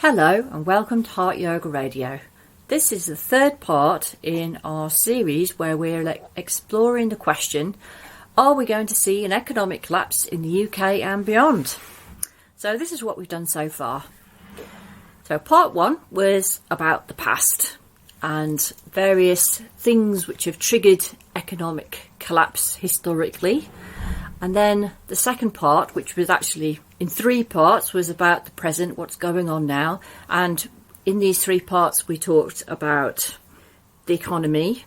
Hello and welcome to Heart Yoga Radio. This is the third part in our series where we're exploring the question, are we going to see an economic collapse in the UK and beyond? So this is what we've done so far. So part one was about the past and various things which have triggered economic collapse historically. And then the second part, which was actually in three parts, was about the present, what's going on now. And in these three parts, we talked about the economy,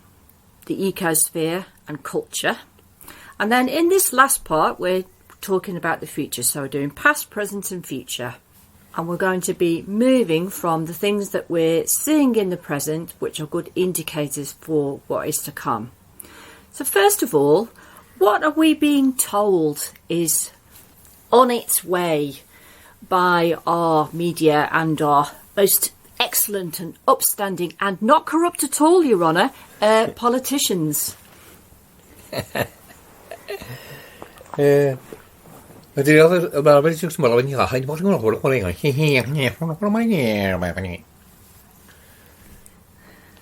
the ecosphere and culture. And then in this last part, we're talking about the future. So we're doing past, present and future. And we're going to be moving from the things that we're seeing in the present, which are good indicators for what is to come. So first of all, what are we being told is on its way by our media and our most excellent and upstanding and not corrupt at all, Your Honour, politicians?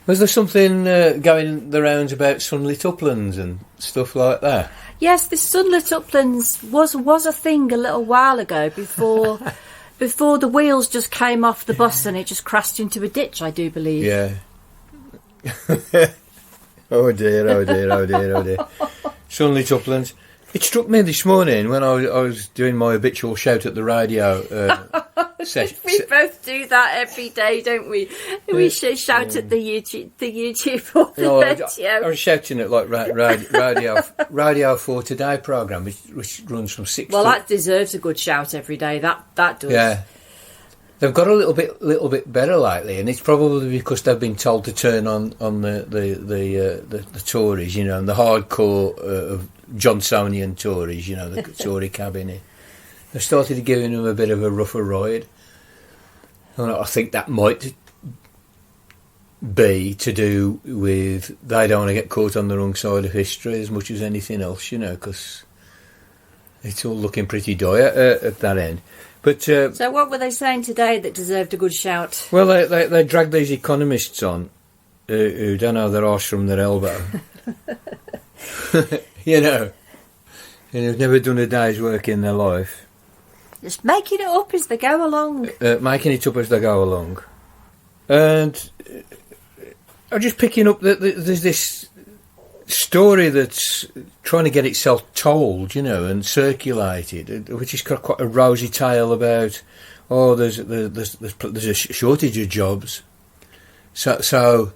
Was there something going the rounds about sunlit uplands and stuff like that? Yes, this sunlit uplands was a thing a little while ago before the wheels just came off the bus and it just crashed into a ditch, I do believe. Yeah. Oh dear. Sunlit uplands. It struck me this morning when I was doing my habitual shout at the radio session. We both do that every day, don't we? We shout at the YouTube or the radio. I was shouting at like Radio 4 Today programme, which runs from 6 Well, that deserves a good shout every day. That does. Yeah. They've got a little bit better lately, and it's probably because they've been told to turn on the Tories, you know, and the hardcore Johnsonian Tories, you know, the Tory cabinet. They started giving them a bit of a rougher ride. And I think that might be to do with they don't want to get caught on the wrong side of history as much as anything else, you know, because it's all looking pretty dire at that end. But so what were they saying today that deserved a good shout? Well, they dragged these economists on who don't know their arse from their elbow. You know, and who've never done a day's work in their life. Just making it up as they go along. And I'm just picking up that there's this story that's trying to get itself told, you know, and circulated, which has got quite a rosy tale about, there's a shortage of jobs. So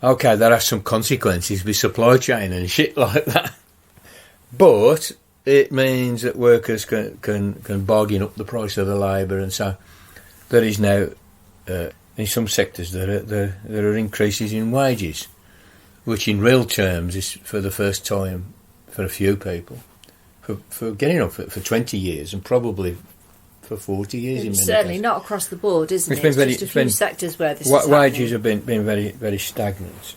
okay, there are some consequences with supply chain and shit like that. But it means that workers can bargain up the price of the labour, and so there is now, in some sectors, there are increases in wages, which in real terms is for the first time for a few people, for getting up for 20 years and probably for 40 years. It's certainly cases. Not across the board, isn't it? It's just a few sectors where this is wages have been very, very stagnant.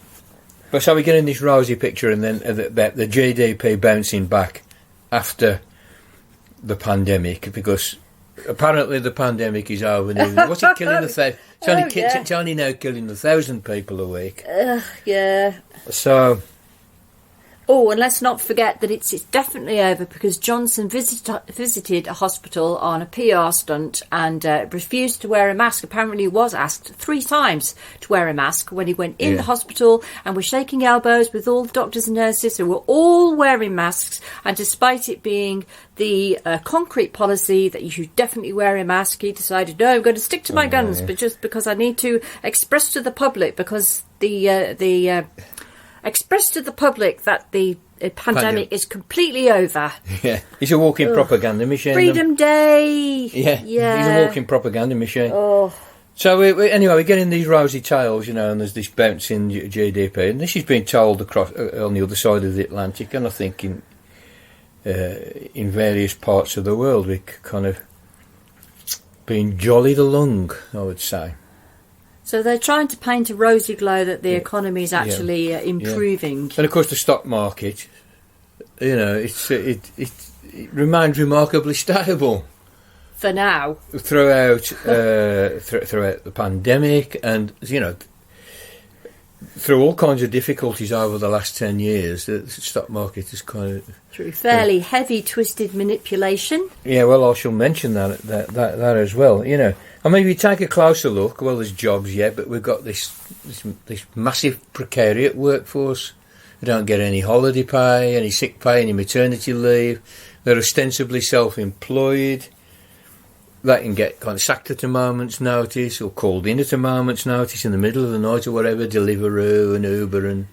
But so we're getting this rosy picture, and then the GDP bouncing back after the pandemic, because apparently the pandemic is over now. What's it killing it's only now killing 1,000 people a week. Yeah. So. Oh, and let's not forget that it's definitely over because Johnson visited a hospital on a PR stunt and refused to wear a mask. Apparently he was asked 3 times to wear a mask when he went in the hospital, and was shaking elbows with all the doctors and nurses who were all wearing masks. And despite it being the concrete policy that you should definitely wear a mask, he decided, no, I'm going to stick to my guns, but just because I need to express to the public, because express to the public that the pandemic is completely over. Yeah, he's a walking propaganda machine. Freedom Day. Yeah, he's a walking propaganda machine. Oh. So anyway, we're getting these rosy tales, you know, and there's this bouncing GDP, and this is being told across on the other side of the Atlantic, and I think in various parts of the world we're kind of being jollied along, I would say. So they're trying to paint a rosy glow that the economy is actually improving. And of course the stock market, you know, it remains remarkably stable. For now. Throughout the pandemic, and through all kinds of difficulties over the last 10 years, the stock market has kind of... Through fairly heavy twisted manipulation. Yeah, well, I shall mention that as well. I mean, if you take a closer look, well, there's jobs, yeah, but we've got this massive precariat workforce. They don't get any holiday pay, any sick pay, any maternity leave. They're ostensibly self-employed. They can get kind of sacked at a moment's notice, or called in at a moment's notice in the middle of the night or whatever, Deliveroo and Uber, and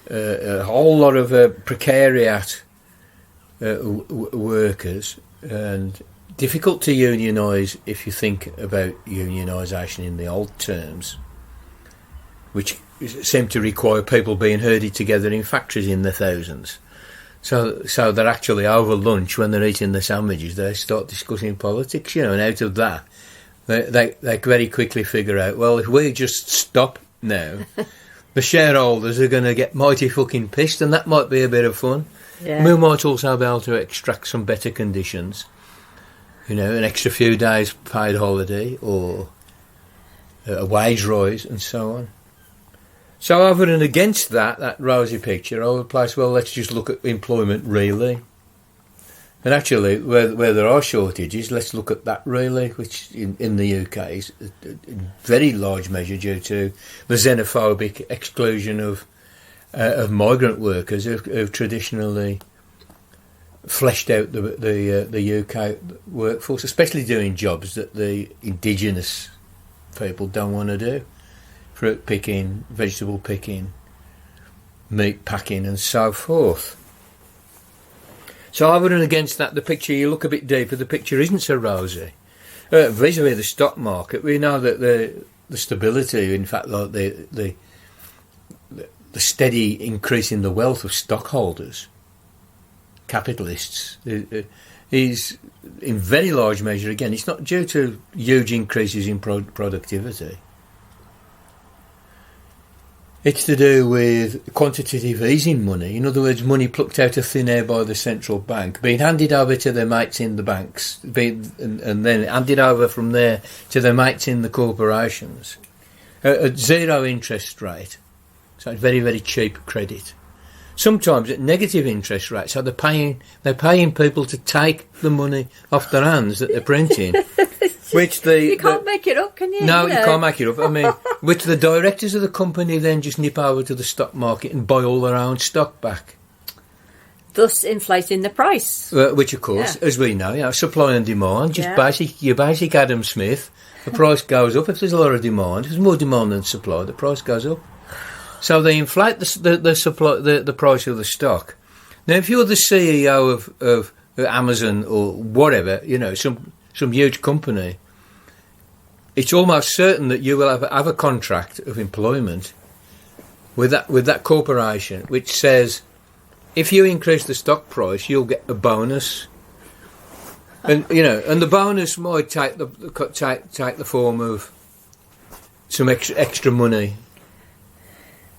a whole lot of precariat workers, and difficult to unionise if you think about unionisation in the old terms, which seem to require people being herded together in factories in the thousands. So they're actually over lunch, when they're eating the sandwiches, they start discussing politics, and out of that, they very quickly figure out, well, if we just stop now, the shareholders are going to get mighty fucking pissed, and that might be a bit of fun. Yeah. We might also be able to extract some better conditions, an extra few days paid holiday, or a wage rise, and so on. So over and against that rosy picture, I would place, well, let's just look at employment really. And actually, where there are shortages, let's look at that really, which in the UK is in very large measure due to the xenophobic exclusion of migrant workers who've traditionally fleshed out the UK workforce, especially doing jobs that the indigenous people don't want to do. Fruit picking, vegetable picking, meat packing, and so forth. So over and against that, the picture, you look a bit deeper, the picture isn't so rosy. Vis-a-vis the stock market, we know that the stability, in fact, like the steady increase in the wealth of stockholders, capitalists, is in very large measure, again, it's not due to huge increases in productivity. It's to do with quantitative easing money. In other words, money plucked out of thin air by the central bank, being handed over to their mates in the banks, and then handed over from there to their mates in the corporations at zero interest rate. So it's very, very cheap credit. Sometimes at negative interest rates. So they're paying people to take the money off their hands that they're printing. You can't make it up, can you? No, you can't make it up. I mean, which the directors of the company then just nip over to the stock market and buy all their own stock back. Thus inflating the price. Which, of course, as we know, supply and demand, your basic Adam Smith, the price goes up. If there's a lot of demand, if there's more demand than supply, the price goes up. So they inflate the price of the stock. Now, if you're the CEO of Amazon or whatever, some huge company, it's almost certain that you will have a contract of employment with that corporation, which says if you increase the stock price, you'll get a bonus, and the bonus might take the form of some extra money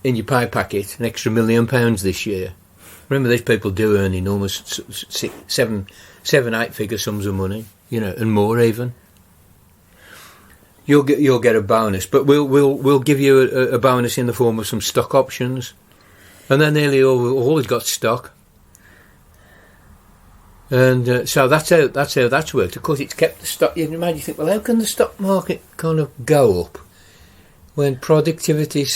in your pay packet, an extra £1 million this year. Remember, these people do earn enormous seven, 8-figure sums of money. And more even. You'll get a bonus, but we'll give you a bonus in the form of some stock options, and they're nearly always got stock. And so that's how that's worked. Of course, it's kept the stock. You think, well, how can the stock market kind of go up when productivity is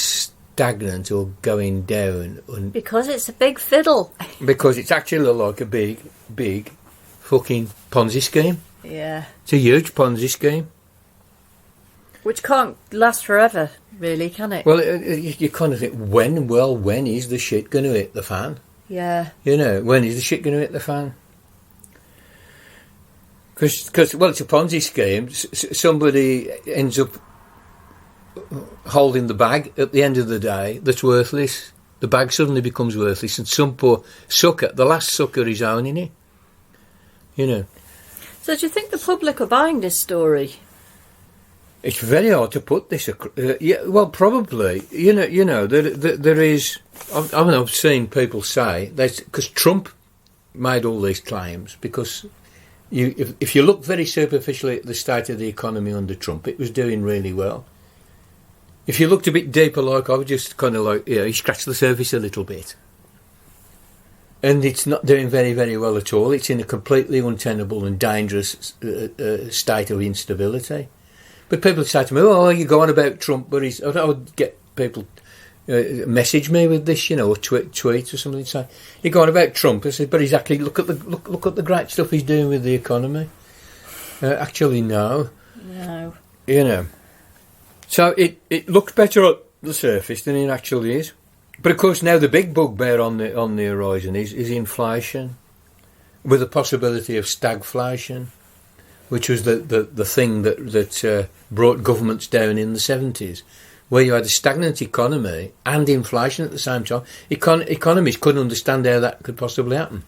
stagnant or going down? Because it's a big fiddle. Because it's actually like a big fucking Ponzi scheme. Yeah. It's a huge Ponzi scheme. Which can't last forever, really, can it? Well, you kind of think, when is the shit going to hit the fan? Yeah. When is the shit going to hit the fan? Because it's a Ponzi scheme. Somebody ends up holding the bag at the end of the day that's worthless. The bag suddenly becomes worthless, and some poor sucker, the last sucker, is owning it. So do you think the public are buying this story? It's very hard to put this. Well, probably. There is. I've seen people say that because Trump made all these claims because if you look very superficially at the state of the economy under Trump, it was doing really well. If you looked a bit deeper, like I would just kind of like, he scratched the surface a little bit. And it's not doing very, very well at all. It's in a completely untenable and dangerous state of instability. But people say to me, "Oh, you go on about Trump," but I would get people message me with this, or tweet or something. Say, "You go on about Trump," I said, "But he's actually look at the great stuff he's doing with the economy." Actually, no. So it looks better at the surface than it actually is. But of course, now the big bugbear on the horizon is inflation, with the possibility of stagflation, which was the thing that brought governments down in the 70s, where you had a stagnant economy and inflation at the same time. Economists couldn't understand how that could possibly happen.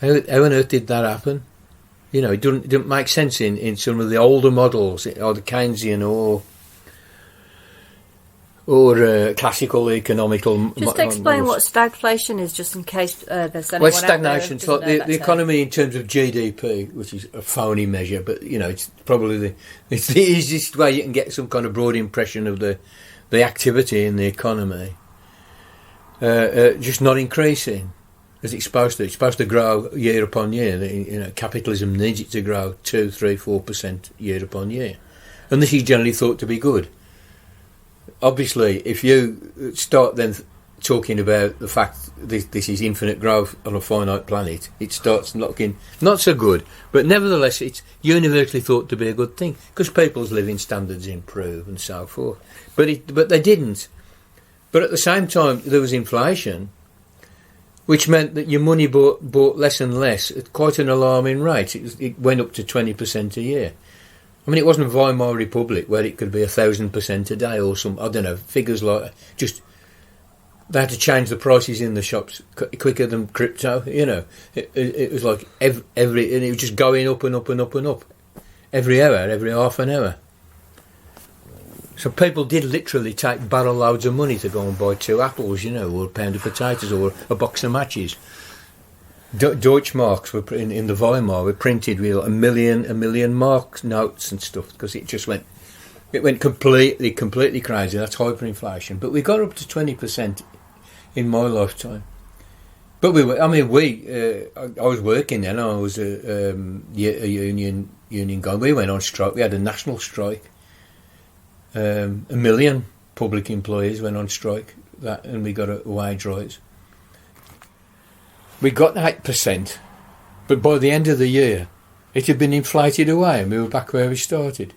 How on earth did that happen? It didn't make sense in some of the older models, or the Keynesian or classical economical. Just explain models. what stagflation is, just in case there's anyone Well, stagnation. It's like the economy in terms of GDP, which is a phony measure, but it's probably it's the easiest way you can get some kind of broad impression of the activity in the economy. Just not increasing as it's supposed to. It's supposed to grow year upon year. Capitalism needs it to grow 2, 3, 4% year upon year, and this is generally thought to be good. Obviously, if you start then talking about the fact this is infinite growth on a finite planet, it starts looking not so good. But nevertheless, it's universally thought to be a good thing because people's living standards improve and so forth. But they didn't. But at the same time, there was inflation, which meant that your money bought less and less at quite an alarming rate. It went up to 20% a year. I mean, it wasn't Weimar Republic where it could be 1,000% a day or some, I don't know, figures like just they had to change the prices in the shops quicker than crypto. It was like and it was just going up and up and up and up every hour, every half an hour. So people did literally take barrel loads of money to go and buy 2 apples, or a pound of potatoes or a box of matches. Deutschmarks were in the Weimar were printed with a million mark notes and stuff because it went completely crazy. That's hyperinflation. But we got up to 20% in my lifetime. But I was working then. I was a union guy. We went on strike. We had a national strike. 1 million public employees went on strike. And we got a wage rise. We got 8%, but by the end of the year, it had been inflated away and we were back where we started.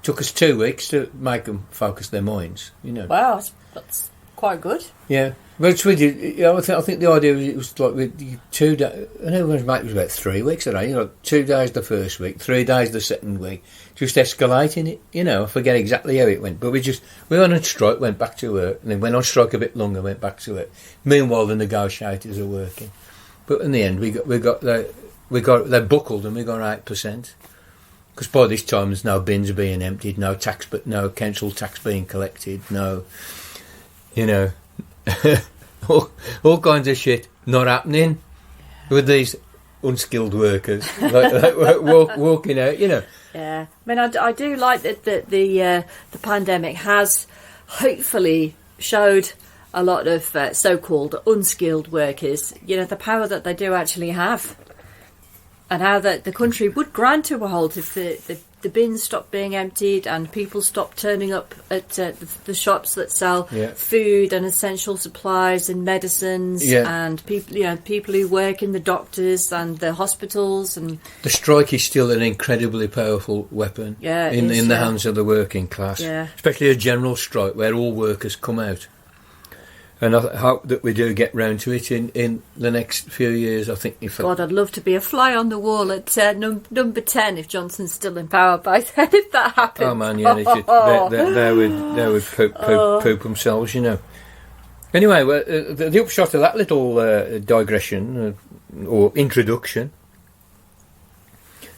Took us 2 weeks to make them focus their minds, Wow, that's quite good. Yeah. Well, it's really, I think the idea was it was like with 2 days, I know it was about 3 weeks a day, 2 days the first week, 3 days the second week, just escalating it, I forget exactly how it went, but we went on strike, went back to work, and then went on strike a bit longer, went back to work. Meanwhile, the negotiators are working. But in the end, they buckled and we got 8%. Because by this time there's no bins being emptied, no council tax being collected, no, all kinds of shit not happening with these unskilled workers like walking out. Yeah, I mean, I do like that the pandemic has hopefully showed a lot of so-called unskilled workers, the power that they do actually have, and how that the country would grind to a halt if the bins stopped being emptied and people stopped turning up at the shops that sell food and essential supplies and medicines, and people who work in the doctors and the hospitals. And the strike is still an incredibly powerful weapon in the hands of the working class, especially a general strike where all workers come out. And I hope that we do get round to it in the next few years. I think. I'd love to be a fly on the wall at number 10 if Johnson's still in power by then. If that happens, oh man, they would poop themselves, Anyway, the upshot of that little digression or introduction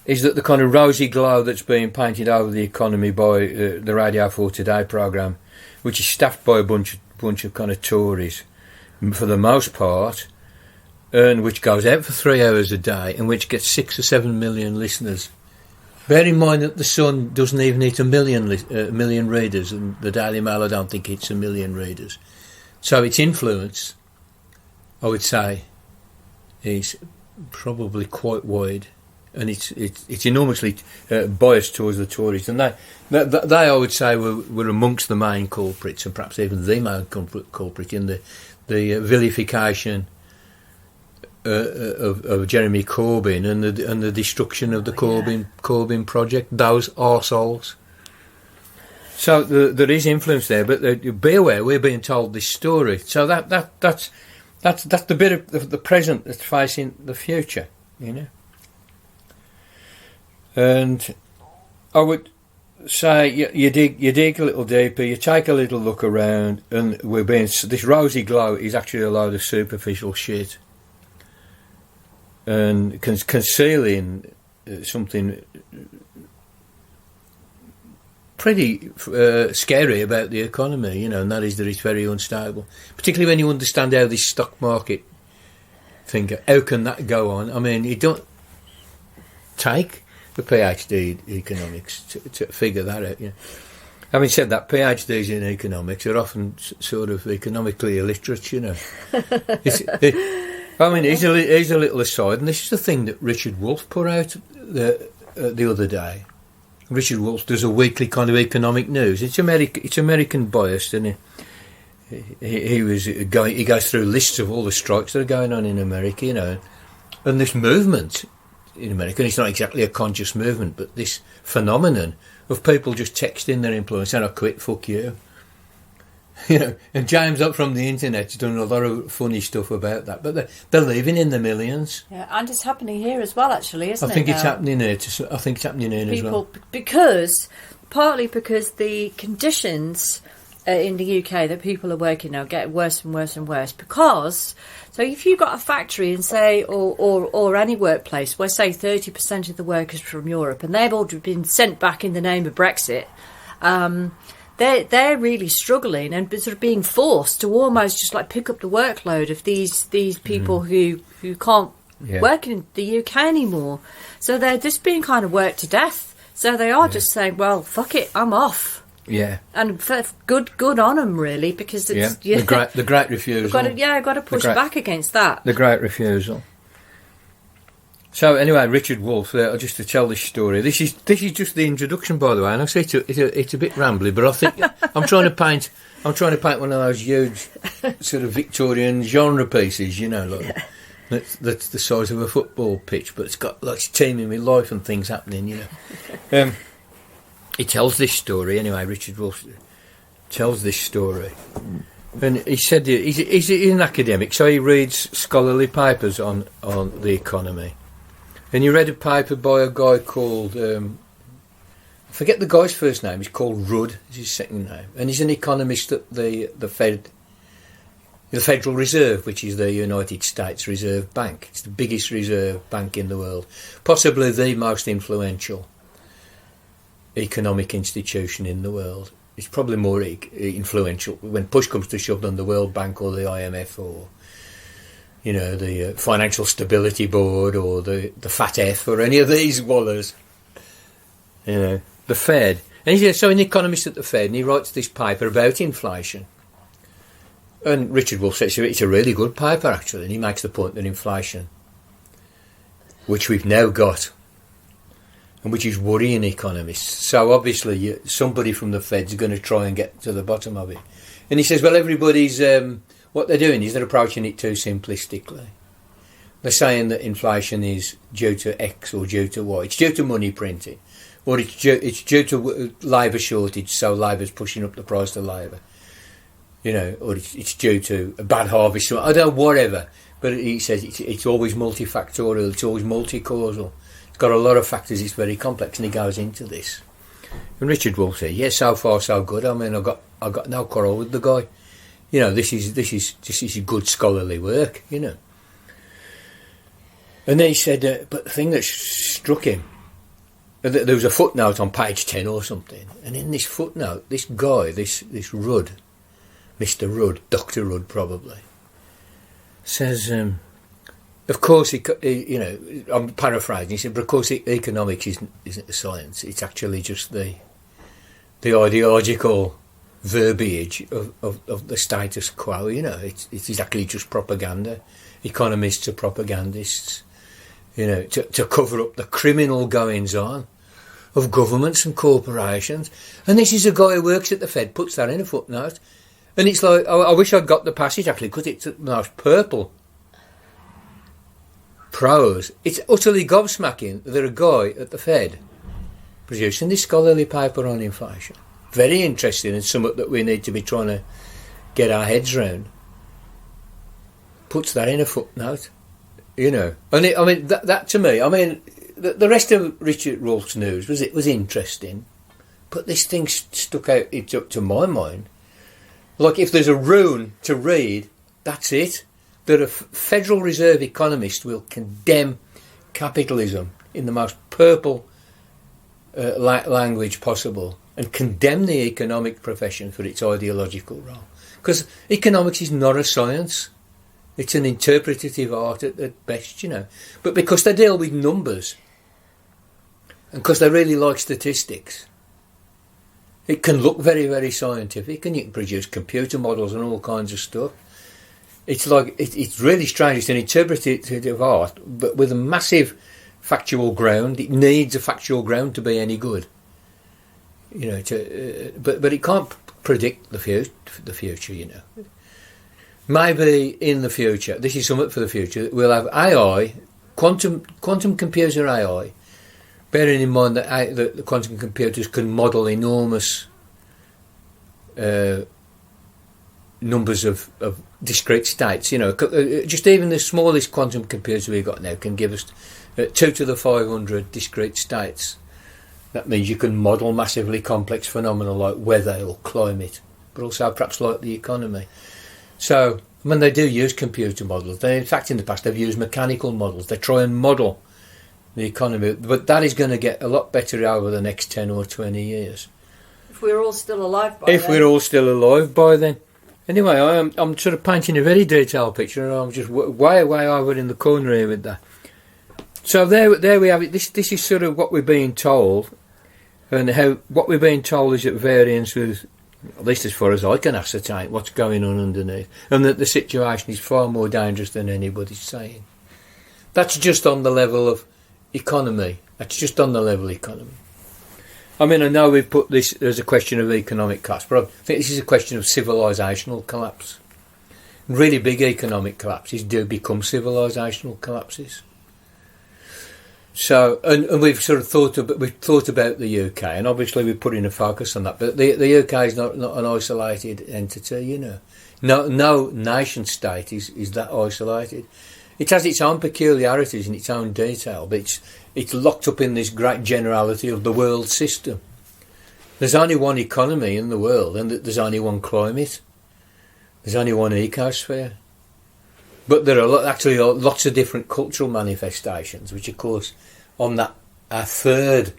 is that the kind of rosy glow that's being painted over the economy by the Radio 4 Today programme, which is staffed by a bunch of kind of Tories, for the most part, and which goes out for 3 hours a day, and which gets 6 or 7 million listeners. Bear in mind that the Sun doesn't even hit a million readers, and the Daily Mail, I don't think, hits a million readers. So its influence, I would say, is probably quite wide, and it's enormously biased towards the Tories, and they I would say were amongst the main culprits, and perhaps even the main culprit in the vilification of Jeremy Corbyn and the destruction of the Corbyn project. Those arseholes. So there is influence there, but be aware we're being told this story. So that's the bit of the present that's facing the future, you know. And I would say you dig a little deeper, you take a little look around, and this rosy glow is actually a load of superficial shit, and concealing something pretty scary about the economy, you know, and that is that it's very unstable. Particularly when you understand how this stock market thing, how can that go on? I mean, you don't take the PhD in economics to figure that out. You know. Having said that, PhDs in economics are often sort of economically illiterate, you know. I mean, here's a little aside, and this is the thing that Richard Wolff put out the other day. Richard Wolff does a weekly kind of economic news. It's American biased, and he goes through lists of all the strikes that are going on in America, you know, and this movement in America. And it's not exactly a conscious movement, but this phenomenon of people just texting their employees saying, "I quit, fuck you." You know, and James up from the internet's done a lot of funny stuff about that, but they're living in the millions. Yeah, and it's happening here as well, actually, isn't it? I think it's happening here. I think it's happening here as well. Partly because the conditions in the UK that people are working now get worse and worse and worse. Because, so if you've got a factory and say, or any workplace where say 30% of the workers from Europe, and they've all been sent back in the name of Brexit. They're really struggling and sort of being forced to almost just like pick up the workload of these people who can't work in the UK anymore. So they're just being kind of worked to death. So they are just saying, "Well, fuck it, I'm off." Yeah, and good on them really, because it's the great refusal. I've got to push back against that. The great refusal. So anyway, Richard Wolff, just to tell this story. This is just the introduction, by the way. And I say it's a bit rambly, but I think I'm trying to paint one of those huge sort of Victorian genre pieces, you know, like that's the size of a football pitch, but it's got like teeming with life and things happening, you know. He tells this story anyway. Richard Wolff tells this story, and he said he's an academic, so he reads scholarly papers on the economy. And you read a paper by a guy called, I forget the guy's first name, he's called Rudd, is his second name. And he's an economist at the Federal Reserve, which is the United States Reserve Bank. It's the biggest reserve bank in the world, possibly the most influential economic institution in the world. It's probably more influential when push comes to shove than the World Bank or the IMF or, you know, the Financial Stability Board or the FATF or any of these wallers. You know, the Fed. And he's an economist at the Fed, and he writes this paper about inflation. And Richard Wolff says it's a really good paper, actually, and he makes the point that inflation, which we've now got, and which is worrying economists. So obviously somebody from the Fed's going to try and get to the bottom of it. And he says, well, everybody's... what they're doing is they're approaching it too simplistically. They're saying that inflation is due to X or due to Y. It's due to money printing, or it's due to labour shortage, so labour's pushing up the price of labour. You know, or it's due to a bad harvest. I don't know, whatever. But he says it's always multifactorial. It's always multi-causal. It's got a lot of factors. It's very complex, and he goes into this. And Richard Wolff said, "Yeah, so far so good. I mean, I got no quarrel with the guy. You know, this is good scholarly work, you know." And then he said, but the thing that struck him, there was a footnote on page 10 or something, and in this footnote, this guy, this Rudd, Mr. Rudd, Dr. Rudd probably, says, of course, I'm paraphrasing. He said, but of course, economics isn't a science. It's actually just the ideological verbiage of the status quo. It's exactly just propaganda. Economists are propagandists. To cover up the criminal goings on of governments and corporations. And this is a guy who works at the Fed, puts that in a footnote. And it's like, I wish I'd got the passage actually, because it's a nice purple prose. It's utterly gobsmacking that a guy at the Fed producing this scholarly paper on inflation, very interesting and something that we need to be trying to get our heads round, puts that in a footnote, And that to me, the rest of Richard Rolfe's news was interesting, but this thing stuck out to my mind. Like, if there's a rune to read, that's it. That a Federal Reserve economist will condemn capitalism in the most purple language possible, and condemn the economic profession for its ideological role. Because economics is not a science. It's an interpretative art at best, But because they deal with numbers, and because they really like statistics, it can look very, very scientific, and you can produce computer models and all kinds of stuff. It's like, it's really strange. It's an interpretative art, but with a massive factual ground. It needs a factual ground to be any good. But it can't predict the future, Maybe in the future, this is something for the future, we'll have AI, quantum computer AI, bearing in mind that the quantum computers can model enormous numbers of discrete states. Just even the smallest quantum computer we've got now can give us 2 to the 500 discrete states. That means you can model massively complex phenomena like weather or climate, but also perhaps like the economy. So when they do use computer models, in fact in the past they've used mechanical models. They try and model the economy, but that is going to get a lot better over the next 10 or 20 years. If we're all still alive by then. If we're all still alive by then. Anyway, I'm sort of painting a very detailed picture, and I'm just way over in the corner here with that. So there we have it. This is sort of what we're being told, and what we're being told is at variance with, at least as far as I can ascertain, what's going on underneath, and that the situation is far more dangerous than anybody's saying. That's just on the level of economy. That's just on the level of economy. I know we've put this as a question of economic collapse, but I think this is a question of civilisational collapse. Really big economic collapses do become civilisational collapses. So, and we've sort of thought about the UK, and obviously we're putting a focus on that. But the UK is not an isolated entity, No nation state is that isolated. It has its own peculiarities and its own detail, but it's locked up in this great generality of the world system. There's only one economy in the world, and there's only one climate. There's only one ecosphere. But there are actually lots of different cultural manifestations, which of course on that our third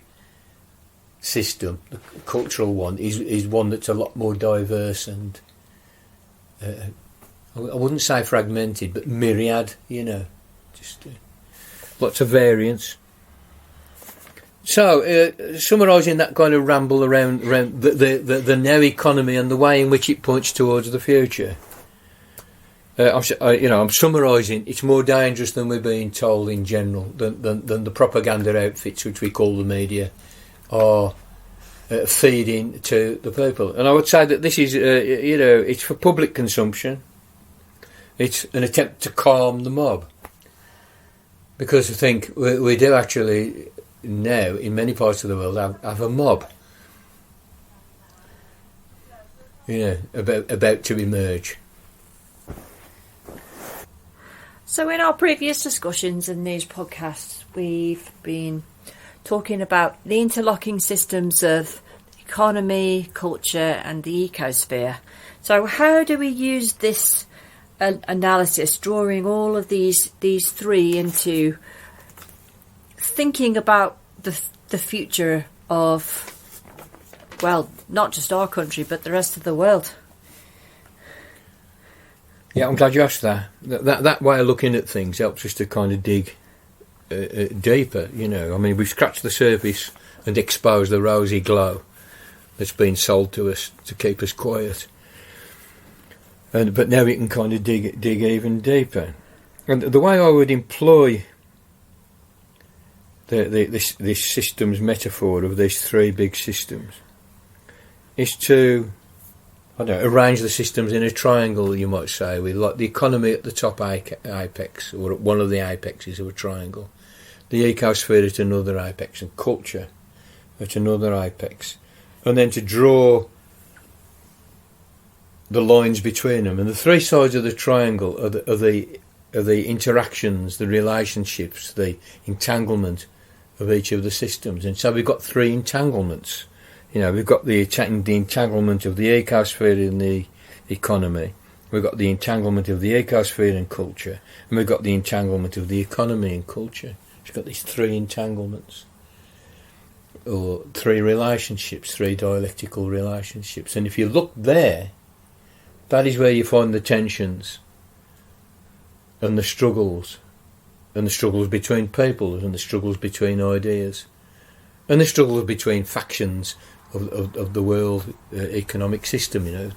system, the cultural one, is one that's a lot more diverse and I wouldn't say fragmented, but myriad, just lots of variance. So, summarising that kind of ramble around the now economy and the way in which it points towards the future. I'm summarising. It's more dangerous than we're being told in general, than the propaganda outfits, which we call the media, are feeding to the people. And I would say that this is, it's for public consumption. It's an attempt to calm the mob, because I think we do actually now in many parts of the world have a mob, about to emerge. So in our previous discussions in these podcasts, we've been talking about the interlocking systems of economy, culture and the ecosphere. So how do we use this analysis, drawing all of these three into thinking about the future of, well, not just our country, but the rest of the world? Yeah, I'm glad you asked that. That way of looking at things helps us to kind of dig deeper, you know. I mean, we've scratched the surface and exposed the rosy glow that's been sold to us to keep us quiet. But now we can kind of dig even deeper. And the way I would employ this systems metaphor of these three big systems is to, I don't know, arrange the systems in a triangle, you might say, with like the economy at the top apex, or at one of the apexes of a triangle, the ecosphere at another apex, and culture at another apex, and then to draw the lines between them. And the three sides of the triangle are the interactions, the relationships, the entanglement of each of the systems. And so we've got three entanglements. You know, we've got the entanglement of the ecosphere in the economy, we've got the entanglement of the ecosphere in culture, and we've got the entanglement of the economy in culture. We've got these three entanglements, or three relationships, three dialectical relationships. And if you look there, that is where you find the tensions and the struggles between peoples, and the struggles between ideas, and the struggles between factions of the world economic system, you know,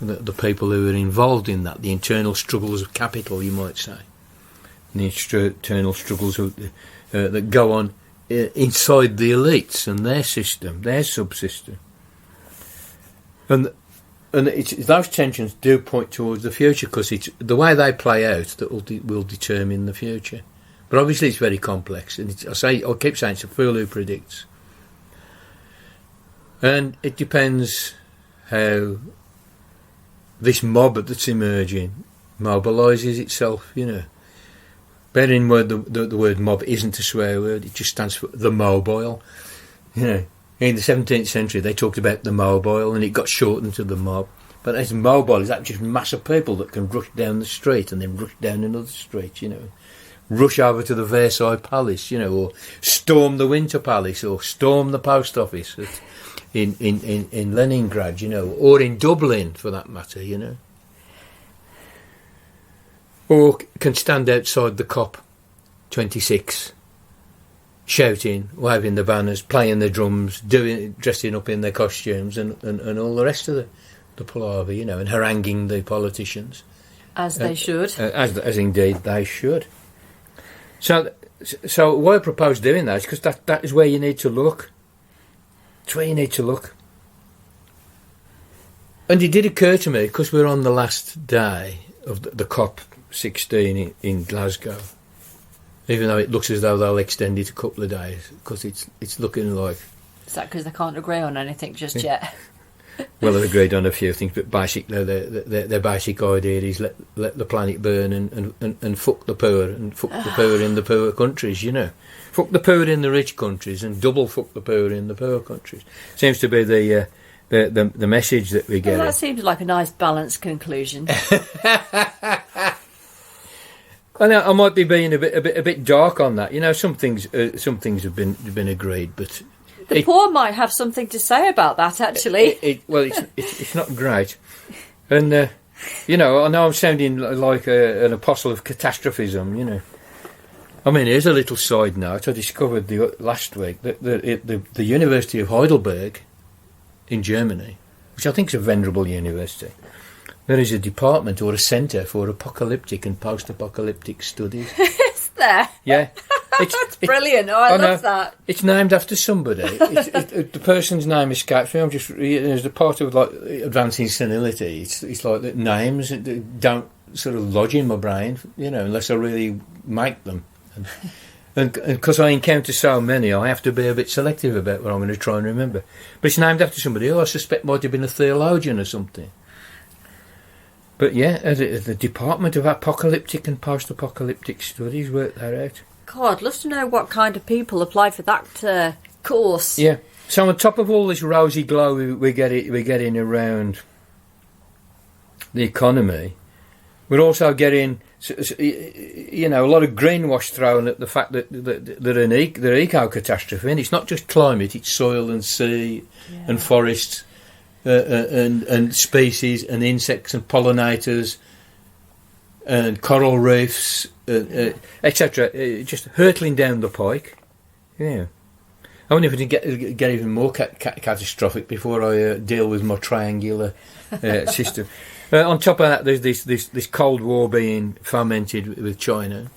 the people who are involved in that, the internal struggles of capital, you might say, and the internal struggles that go on inside the elites and their system, their subsystem. And those tensions do point towards the future, because it's the way they play out that will determine the future. But obviously it's very complex, and I keep saying it's a fool who predicts. And it depends how this mob that's emerging mobilises itself, you know. Bear in mind the word mob isn't a swear word, it just stands for the mobile. You know, in the 17th century they talked about the mobile, and it got shortened to the mob. But as mobile is that just mass of people that can rush down the street and then rush down another street, you know. Rush over to the Versailles Palace, you know, or storm the Winter Palace, or storm the post office in Leningrad, you know, or in Dublin for that matter, you know. Or can stand outside the COP26 shouting, waving the banners, playing the drums, dressing up in their costumes, and all the rest of the palaver, you know, and haranguing the politicians. As they should. As indeed they should. So why I propose doing that is because that is where you need to look. It's where you need to look. And it did occur to me, because we're on the last day of the COP16 in Glasgow, even though it looks as though they'll extend it a couple of days, because it's looking like... Is that because they can't agree on anything just yet? Well, they've agreed on a few things, but basically their basic idea is let the planet burn and fuck the poor, and fuck the poor in the poor countries, you know. Fuck the poor in the rich countries and double fuck the poor in the poor countries. Seems to be the message that we get. Well, that seems like a nice balanced conclusion. I know I might be being a bit dark on that. You know, some things have been agreed, but the poor might have something to say about that. Actually, it's not great, and you know, I know I'm sounding like an apostle of catastrophism. You know, I mean, here's a little side note. I discovered last week that the University of Heidelberg in Germany, which I think is a venerable university, there is a department or a centre for apocalyptic and post-apocalyptic studies. Is there? Yeah. That's brilliant. I love that. It's named after somebody. The person's name escapes me. I'm just, as a part of like advancing senility, it's like the names don't sort of lodge in my brain, you know, unless I really make them. And because I encounter so many, I have to be a bit selective about what I'm going to try and remember. But it's named after somebody who I suspect might have been a theologian or something. But yeah, the Department of Apocalyptic and Post-Apocalyptic Studies worked that out. God, I'd love to know what kind of people apply for that course. Yeah. So on top of all this rosy glow we're getting around the economy, we're also getting, you know, a lot of greenwash thrown at the fact that they're eco-catastrophe. And it's not just climate; it's soil and sea and forests and species and insects and pollinators and coral reefs, etc. Just hurtling down the pike. Yeah. I wonder if it can get even more catastrophic before I deal with my triangular system. On top of that, there's this Cold War being fomented with China.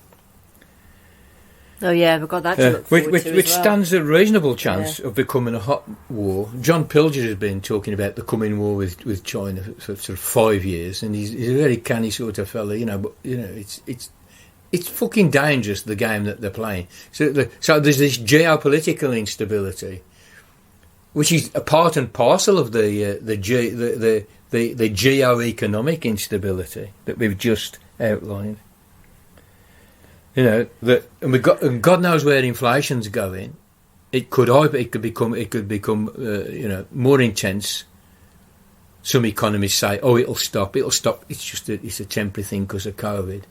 Oh yeah, we've got that to look forward to which as well. stands a reasonable chance of becoming a hot war. John Pilger has been talking about the coming war with China for sort of 5 years, and he's a very canny sort of fella, you know. But you know, it's fucking dangerous, the game that they're playing. So there's this geopolitical instability, which is a part and parcel of the geo-economic instability that we've just outlined. You know and God knows where inflation's going. It could become more intense. Some economists say, "Oh, it'll stop. It's a temporary thing because of COVID."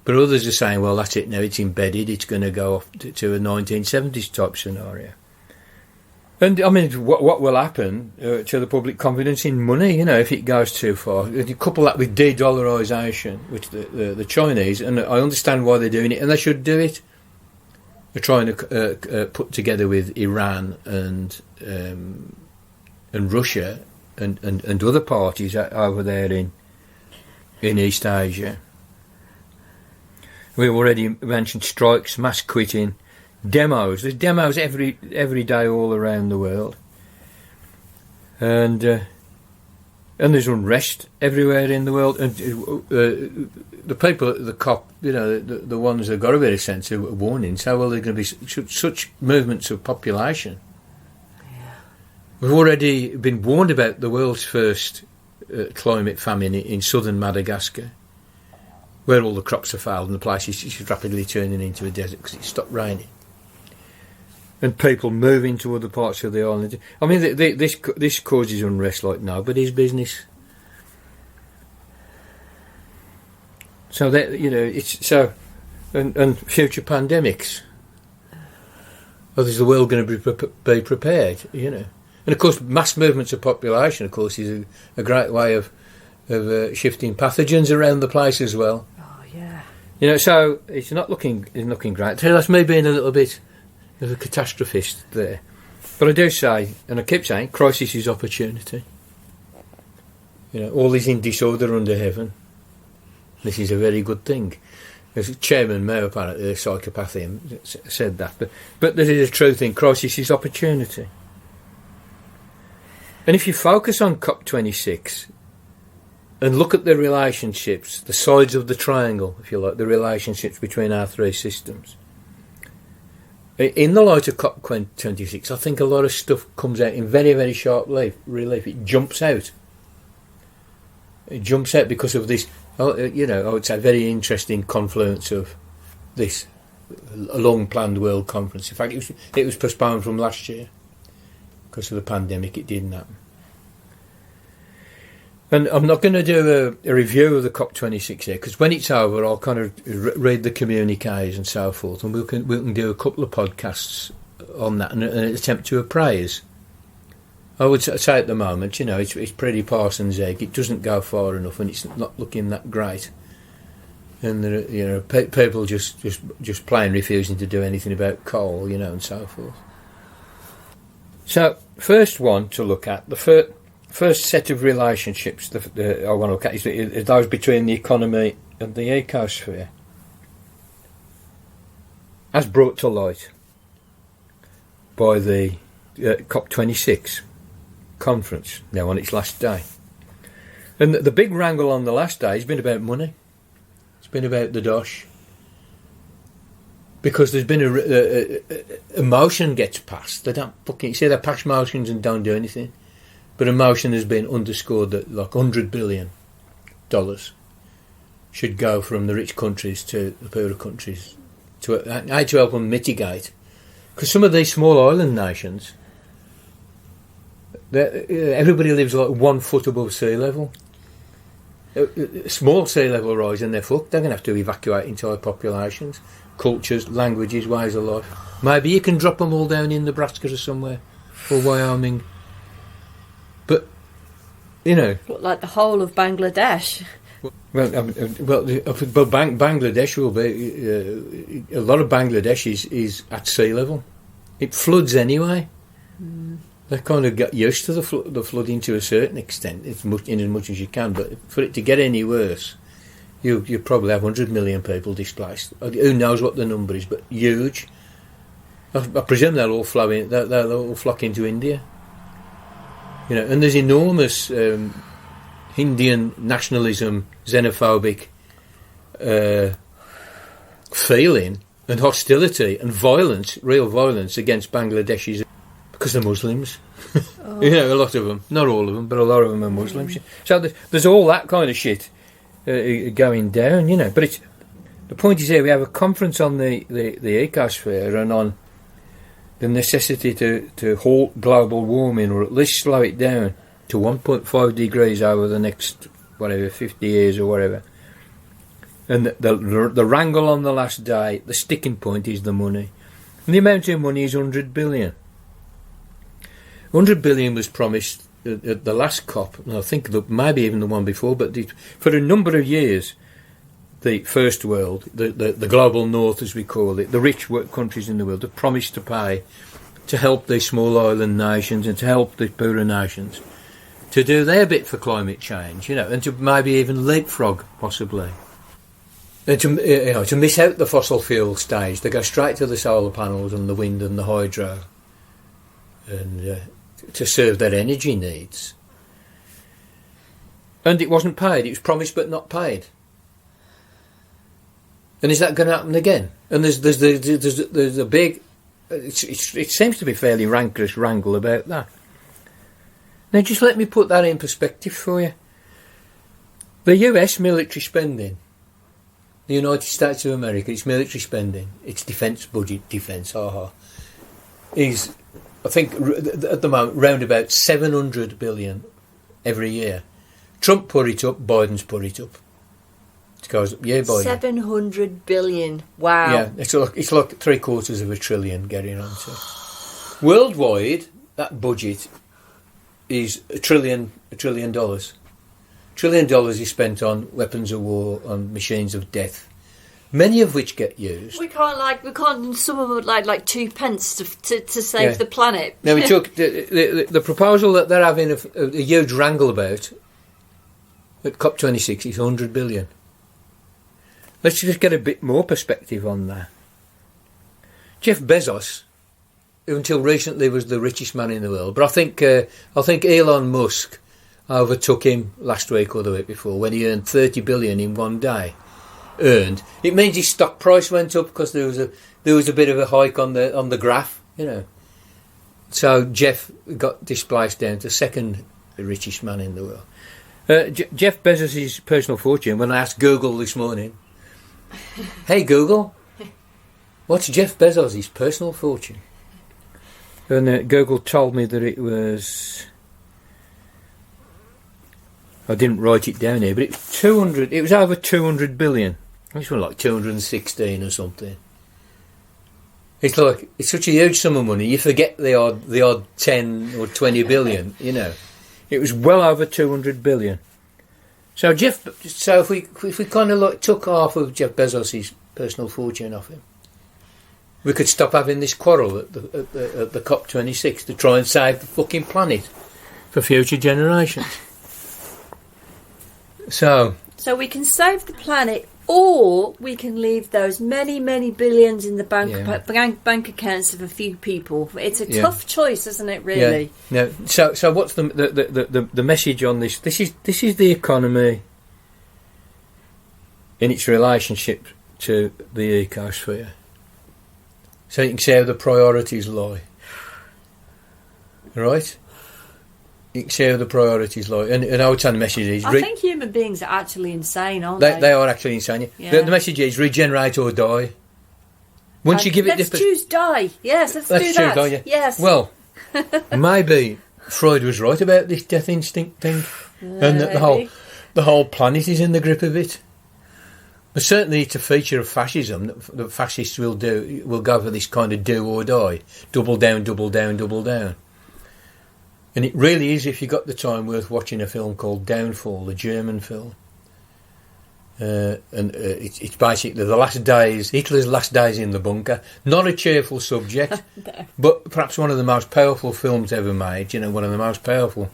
But others are saying, "Well, that's it now. It's embedded. It's going to go off to a 1970s type scenario." And I mean, what will happen to the public confidence in money? You know, if it goes too far, you couple that with de-dollarisation, which the Chinese, and I understand why they're doing it, and they should do it. They're trying to put together with Iran and Russia and other parties over there in East Asia. We've already mentioned strikes, mass quitting. Demos. There's demos every day all around the world, and there's unrest everywhere in the world. And the people at the COP, you know, the ones that got a bit of sense of warning, say, well, there's going to be such movements of population. Yeah. We've already been warned about the world's first climate famine in southern Madagascar, where all the crops have failed and the place is rapidly turning into a desert because it stopped raining. And people moving to other parts of the island. I mean, this causes unrest like nobody's business. So that, you know, it's so, and future pandemics. Or is the world going to be prepared? You know, and of course, mass movements of population, of course, is a great way of shifting pathogens around the place as well. Oh yeah. You know, so it's not looking great. So that's me being a little bit of a catastrophist there. But I do say, and I keep saying, crisis is opportunity. You know, all is in disorder under heaven. This is a very good thing. As Chairman Mao, apparently, the psychopath, said that. But this is a true thing. Crisis is opportunity. And if you focus on COP26 and look at the relationships, the sides of the triangle, if you like, the relationships between our three systems, in the light of COP26, I think a lot of stuff comes out in very, very sharp relief. It jumps out. It jumps out because of this, you know, I would say very interesting confluence of this long-planned World Conference. In fact, it was postponed from last year because of the pandemic. It didn't happen. And I'm not going to do a review of the COP26 here, because when it's over, I'll kind of read the communiques and so forth, and we can do a couple of podcasts on that and attempt to appraise. I would say at the moment, you know, it's pretty Parsons' egg. It doesn't go far enough, and it's not looking that great. And there are, you know, people just plain refusing to do anything about coal, you know, and so forth. So, first one to look at, the first set of relationships I want to look at is those between the economy and the ecosphere, as brought to light by the COP26 conference, now on its last day. And the big wrangle on the last day has been about money. It's been about the dosh. Because there's been a motion gets passed. They don't fucking say they pass motions and don't do anything. But a motion has been underscored that like $100 billion should go from the rich countries to the poorer countries to help them mitigate. Because some of these small island nations, everybody lives like 1 foot above sea level. Small sea level rise and they're fucked. They're going to have to evacuate entire populations, cultures, languages, ways of life. Maybe you can drop them all down in Nebraska or somewhere, or Wyoming. But, you know... Like the whole of Bangladesh. Bangladesh will be a lot of Bangladesh is at sea level. It floods anyway. They kind of get used to the flooding to a certain extent, as much as you can. But for it to get any worse, you probably have 100 million people displaced. Who knows what the number is, but huge. I presume they'll all flow in. They'll all flock into India. And there's enormous Indian nationalism, xenophobic feeling and hostility and violence, real violence against Bangladeshis because they're Muslims. Oh. A lot of them, not all of them, but a lot of them are Muslims. So there's all that kind of shit going down, But the point is here we have a conference on the ecosphere and on the necessity to halt global warming, or at least slow it down to 1.5 degrees over the next 50 years or whatever. And the wrangle on the last day, the sticking point is the money. And the amount of money is 100 billion. 100 billion was promised at the last COP, and I think maybe even the one before, but for a number of years, the first world, the global north as we call it, the rich countries in the world have promised to pay to help these small island nations and to help the poorer nations to do their bit for climate change, and to maybe even leapfrog, possibly. And to miss out the fossil fuel stage, they go straight to the solar panels and the wind and the hydro, and to serve their energy needs. And it wasn't paid. It was promised but not paid. And is that going to happen again? And there's a big. It seems to be fairly rancorous wrangle about that. Now, just let me put that in perspective for you. The US military spending, the United States of America, its military spending, its defence budget, is, I think, at the moment, round about 700 billion every year. Trump put it up, Biden's put it up. It goes up year by year. 700 billion. Wow. Yeah, it's like $750 billion getting on to. Worldwide, that budget is $1 trillion. $1 trillion is spent on weapons of war, on machines of death, many of which get used. We can't. Some of them would like 2 pence to save the planet. Now we took the proposal that they're having a huge wrangle about at COP26 is 100 billion. Let's just get a bit more perspective on that. Jeff Bezos, who until recently was the richest man in the world, but I think Elon Musk overtook him last week or the week before when he earned 30 billion in one day. It means his stock price went up because there was a bit of a hike on the graph, So Jeff got displaced down to second richest man in the world. Jeff Bezos' personal fortune. When I asked Google this morning, "Hey Google, what's Jeff Bezos' personal fortune?" And Google told me that it was. I didn't write it down here, but it was over 200 billion. It's like 216 or something. It's such a huge sum of money. You forget the odd 10 or 20 billion. It was well over 200 billion. So if we kind of took half of Jeff Bezos' personal fortune off him, we could stop having this quarrel at the COP26 to try and save the fucking planet for future generations. So we can save the planet, or we can leave those many, many billions in the bank accounts of a few people. It's a tough choice, isn't it? Really. Yeah. No. So what's the message on this? This is the economy in its relationship to the ecosphere. So you can see how the priorities lie. Right? You can see how the priorities lie. And I would say the message is... I think human beings are actually insane, aren't they? They are actually insane. Yeah. The message is regenerate or die. Once you give it... Let's choose die. Yes, let's do that. Choose die, yeah. Yes. Well, maybe Freud was right about this death instinct thing. And that the whole planet is in the grip of it. But certainly it's a feature of fascism that fascists will go for this kind of do or die. Double down, double down, double down. And it really is, if you got the time, worth watching a film called Downfall, a German film. It's basically the last days, Hitler's last days in the bunker. Not a cheerful subject, No. but perhaps one of the most powerful films ever made. You know, one of the most powerful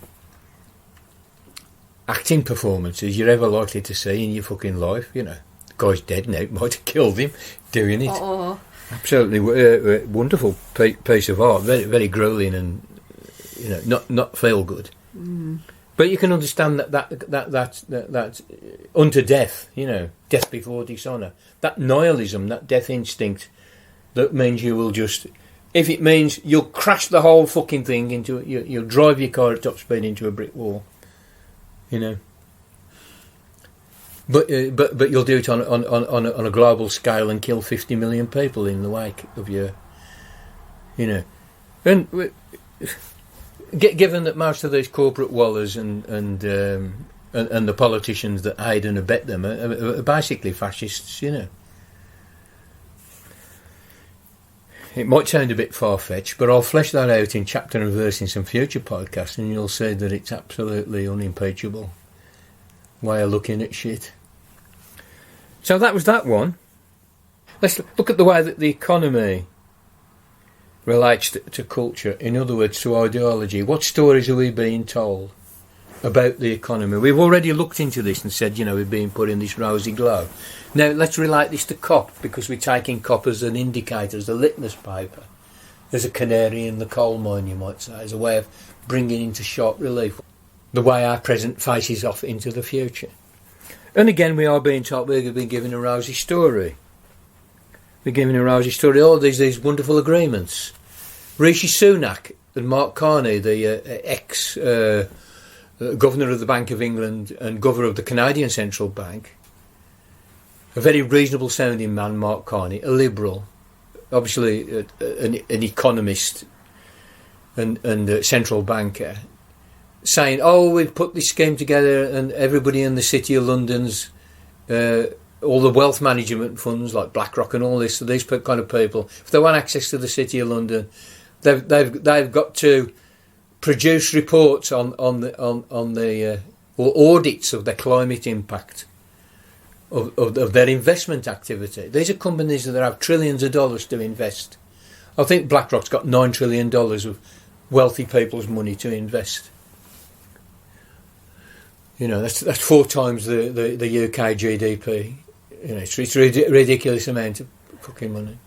acting performances you're ever likely to see in your fucking life. You know, the guy's dead now. It might have killed him doing it. Oh. Absolutely wonderful piece of art. Very, very grueling and, you know, not feel good. Mm. But you can understand that unto death, you know, death before dishonour. That nihilism, that death instinct, that means you will just, if it means you'll crash the whole fucking thing into, you'll drive your car at top speed into a brick wall, you know. But you'll do it on a global scale and kill 50 million people in the wake of your, you know, and. Given that most of these corporate wallers and the politicians that aid and abet them are basically fascists, you know. It might sound a bit far-fetched, but I'll flesh that out in chapter and verse in some future podcasts, and you'll see that it's absolutely unimpeachable way of looking at shit. So that was that one. Let's look at the way that the economy relates to culture, in other words, to ideology. What stories are we being told about the economy? We've already looked into this and said, you know, we're being put in this rosy glow. Now, let's relate this to COP, because we're taking COP as an indicator, as a litmus paper, as a canary in the coal mine, you might say, as a way of bringing into sharp relief the way our present faces off into the future. And again, we are being told we're being given a rosy story. We're giving a rosy story. Oh, there's these wonderful agreements. Rishi Sunak and Mark Carney, the ex-governor of the Bank of England and governor of the Canadian Central Bank, a very reasonable sounding man, Mark Carney, a liberal, obviously an economist and central banker, saying, oh, we've put this scheme together and everybody in the City of London's all the wealth management funds like BlackRock and all this, so these kind of people, if they want access to the City of London, they've got to produce reports on the or audits of their climate impact of their investment activity. These are companies that have trillions of dollars to invest. I think BlackRock's got $9 trillion of wealthy people's money to invest. You know, that's 4 times the UK GDP. You know, it's a ridiculous amount of fucking money.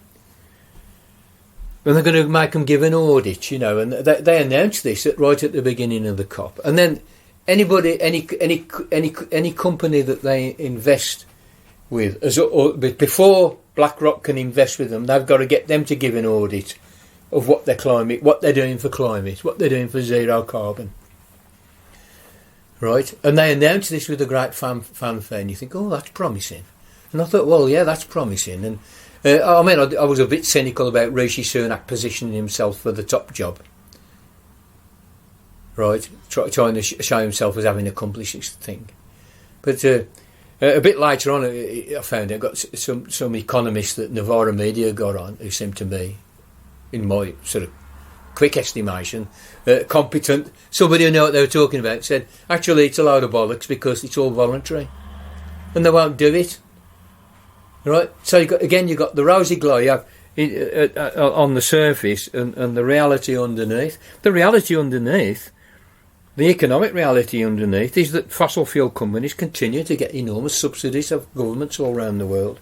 And they're going to make them give an audit, you know, and they announced this right at the beginning of the COP. And then any company that they invest with, before BlackRock can invest with them, they've got to get them to give an audit of what they're doing for climate, what they're doing for zero carbon. Right? And they announced this with a great fanfare, and you think, oh, that's promising. And I thought, well, yeah, that's promising. And I was a bit cynical about Rishi Sunak positioning himself for the top job. Right? Trying to show himself as having accomplished this thing. But a bit later on, I found I got some economists that Novara Media got on, who seemed to me, in my sort of quick estimation, competent, somebody who knew what they were talking about, said, actually, it's a load of bollocks because it's all voluntary. And they won't do it. Right? So you've got the rosy glow you have on the surface and the reality underneath. The reality underneath, the economic reality underneath, is that fossil fuel companies continue to get enormous subsidies of governments all around the world.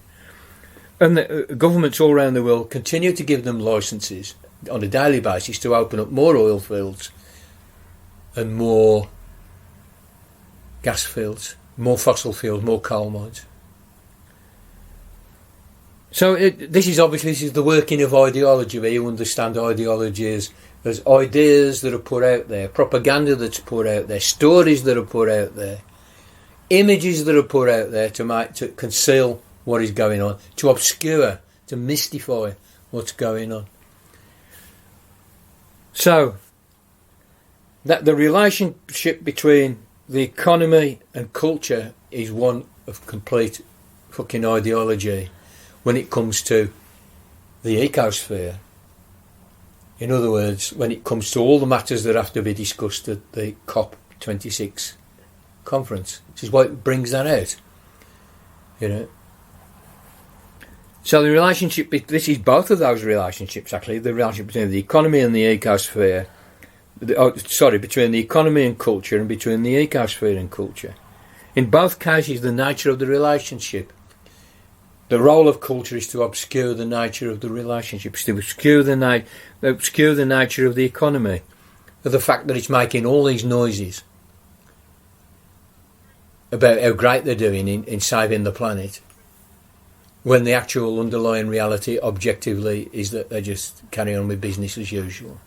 And the governments all around the world continue to give them licences on a daily basis to open up more oil fields and more gas fields, more fossil fuels, more coal mines. So this is the working of ideology, where you understand ideology as ideas that are put out there, propaganda that's put out there, stories that are put out there, images that are put out there to conceal what is going on, to obscure, to mystify what's going on. So that the relationship between the economy and culture is one of complete fucking ideology when it comes to the ecosphere. In other words, when it comes to all the matters that have to be discussed at the COP26 conference, which is why it brings that out. you know. So the relationship, this is both of those relationships actually, the relationship between the economy and the ecosphere, between the economy and culture and between the ecosphere and culture. In both cases, the nature of the relationship, the role of culture is to obscure the nature of the relationships, to obscure the nature of the economy, of the fact that it's making all these noises about how great they're doing in saving the planet, when the actual underlying reality objectively is that they just carry on with business as usual.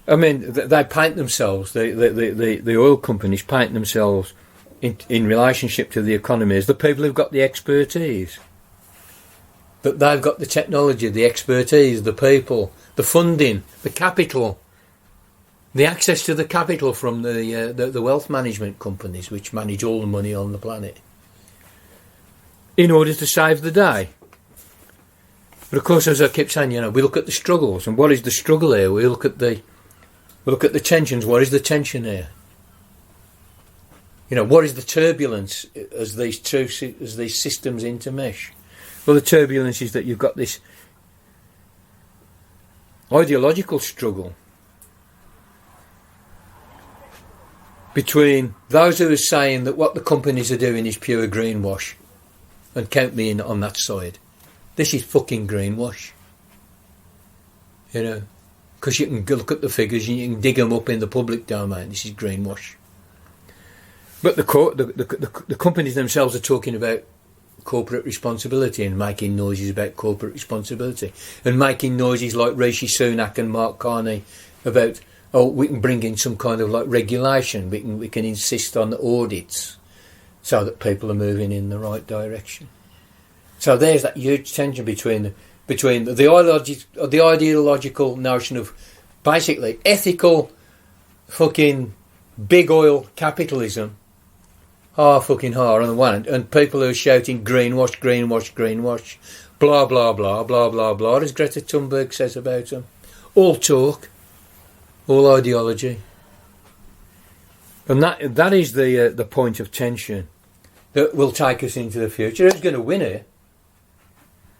I mean, they paint themselves, the oil companies paint themselves in relationship to the economy as the people who've got the expertise. That they've got the technology, the expertise, the people, the funding, the capital, the access to the capital from the wealth management companies which manage all the money on the planet in order to save the day. But of course, as I keep saying, you know, we look at the struggles, and what is the struggle here? We look at the tensions. What is the tension here? You know, what is the turbulence as these systems intermesh? Well, the turbulence is that you've got this ideological struggle between those who are saying that what the companies are doing is pure greenwash, and count me in on that side. This is fucking greenwash. You know, because you can look at the figures and you can dig them up in the public domain. This is greenwash. But the companies themselves are talking about corporate responsibility and making noises about corporate responsibility, and making noises like Rishi Sunak and Mark Carney about, oh, we can bring in some kind of like regulation, we can insist on audits so that people are moving in the right direction. So there's that huge tension between the ideological notion of basically ethical fucking big oil capitalism, fucking hard on the one hand, and people who are shouting greenwash, greenwash, greenwash, blah, blah, blah, blah, blah, blah, as Greta Thunberg says about them. All talk, all ideology. And that is the point of tension that will take us into the future. Who's going to win here?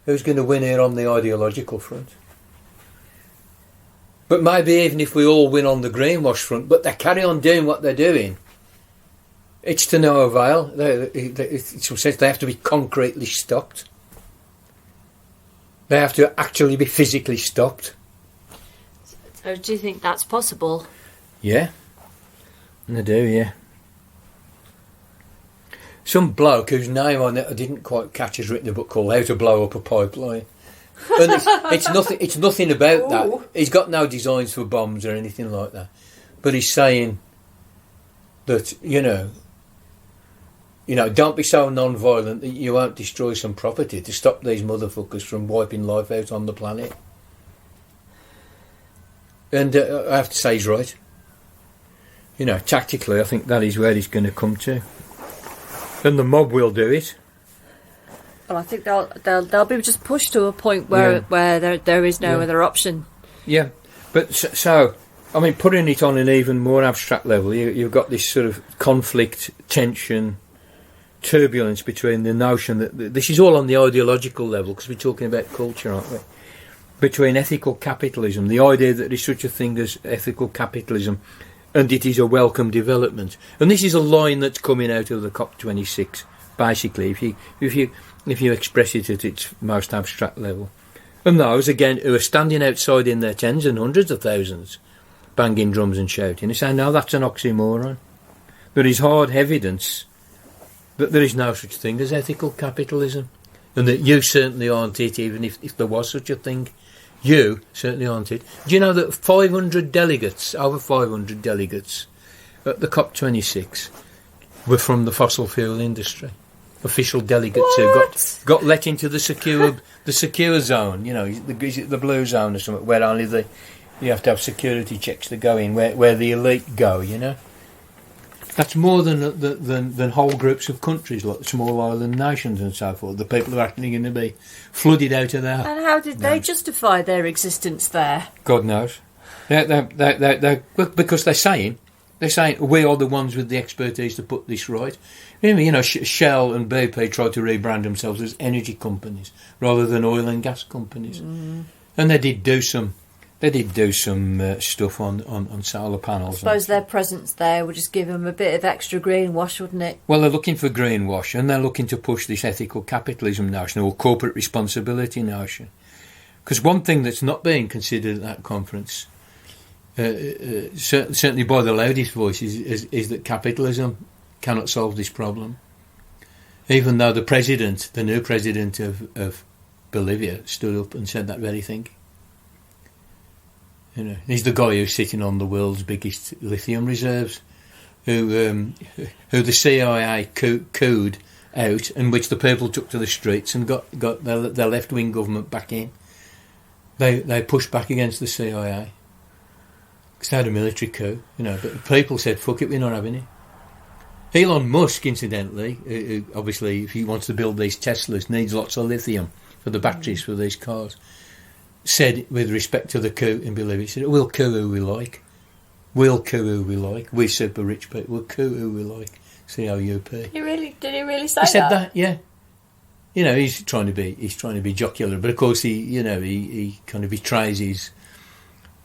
Who's going to win here on the ideological front? But maybe even if we all win on the greenwash front, but they carry on doing what they're doing, it's to no avail. It says they have to be concretely stopped. They have to actually be physically stopped. So do you think that's possible? Yeah, I do, yeah. Some bloke whose name I didn't quite catch has written a book called How to Blow Up a Pipeline. And it's nothing about that. He's got no designs for bombs or anything like that. But he's saying that, you know, don't be so non-violent that you won't destroy some property to stop these motherfuckers from wiping life out on the planet. And I have to say he's right. You know, tactically, I think that is where he's going to come to. And the mob will do it. Well, I think they'll be just pushed to a point where there is no other option. Yeah, but so I mean, putting it on an even more abstract level, you've got this sort of conflict, tension, turbulence between the notion that this is all on the ideological level, because we're talking about culture, aren't we? Between ethical capitalism, the idea that there's such a thing as ethical capitalism, and it is a welcome development. And this is a line that's coming out of the COP26, basically, if you express it at its most abstract level. And those, again, who are standing outside in their tens and hundreds of thousands, banging drums and shouting, they say, no, that's an oxymoron. There is hard evidence that there is no such thing as ethical capitalism, and that you certainly aren't it, even if there was such a thing. You certainly aren't it. Do you know that over 500 delegates at the COP26 were from the fossil fuel industry? Official delegates who got let into the secure zone, you know, is it the blue zone or something, where only you have to have security checks to go in, where the elite go, you know. That's more than whole groups of countries, like small island nations and so forth. The people are actually going to be flooded out of there. And how did they justify their existence there? God knows. Because they're saying They're saying we are the ones with the expertise to put this right. Remember, you know, Shell and BP tried to rebrand themselves as energy companies rather than oil and gas companies, and they did do some stuff on solar panels. I suppose their presence there would just give them a bit of extra greenwash, wouldn't it? Well, they're looking for greenwash, and they're looking to push this ethical capitalism notion or corporate responsibility notion. Because one thing that's not being considered at that conference, certainly by the loudest voice, is that capitalism cannot solve this problem. Even though the new president of Bolivia stood up and said that very thing. You know, he's the guy who's sitting on the world's biggest lithium reserves, who the CIA couped out, and which the people took to the streets and got their left-wing government back in. They pushed back against the CIA because they had a military coup, you know. But the people said, "Fuck it, we're not having it." Elon Musk, incidentally, obviously, if he wants to build these Teslas, needs lots of lithium for the batteries for these cars. Said with respect to the coup in Bolivia, he said, "We'll coup who we like. We'll coup who we like. We super rich people. We'll coup who we like." COUP. Did he really say that? He said that, yeah. You know, he's trying to be jocular, but of course he kind of betrays his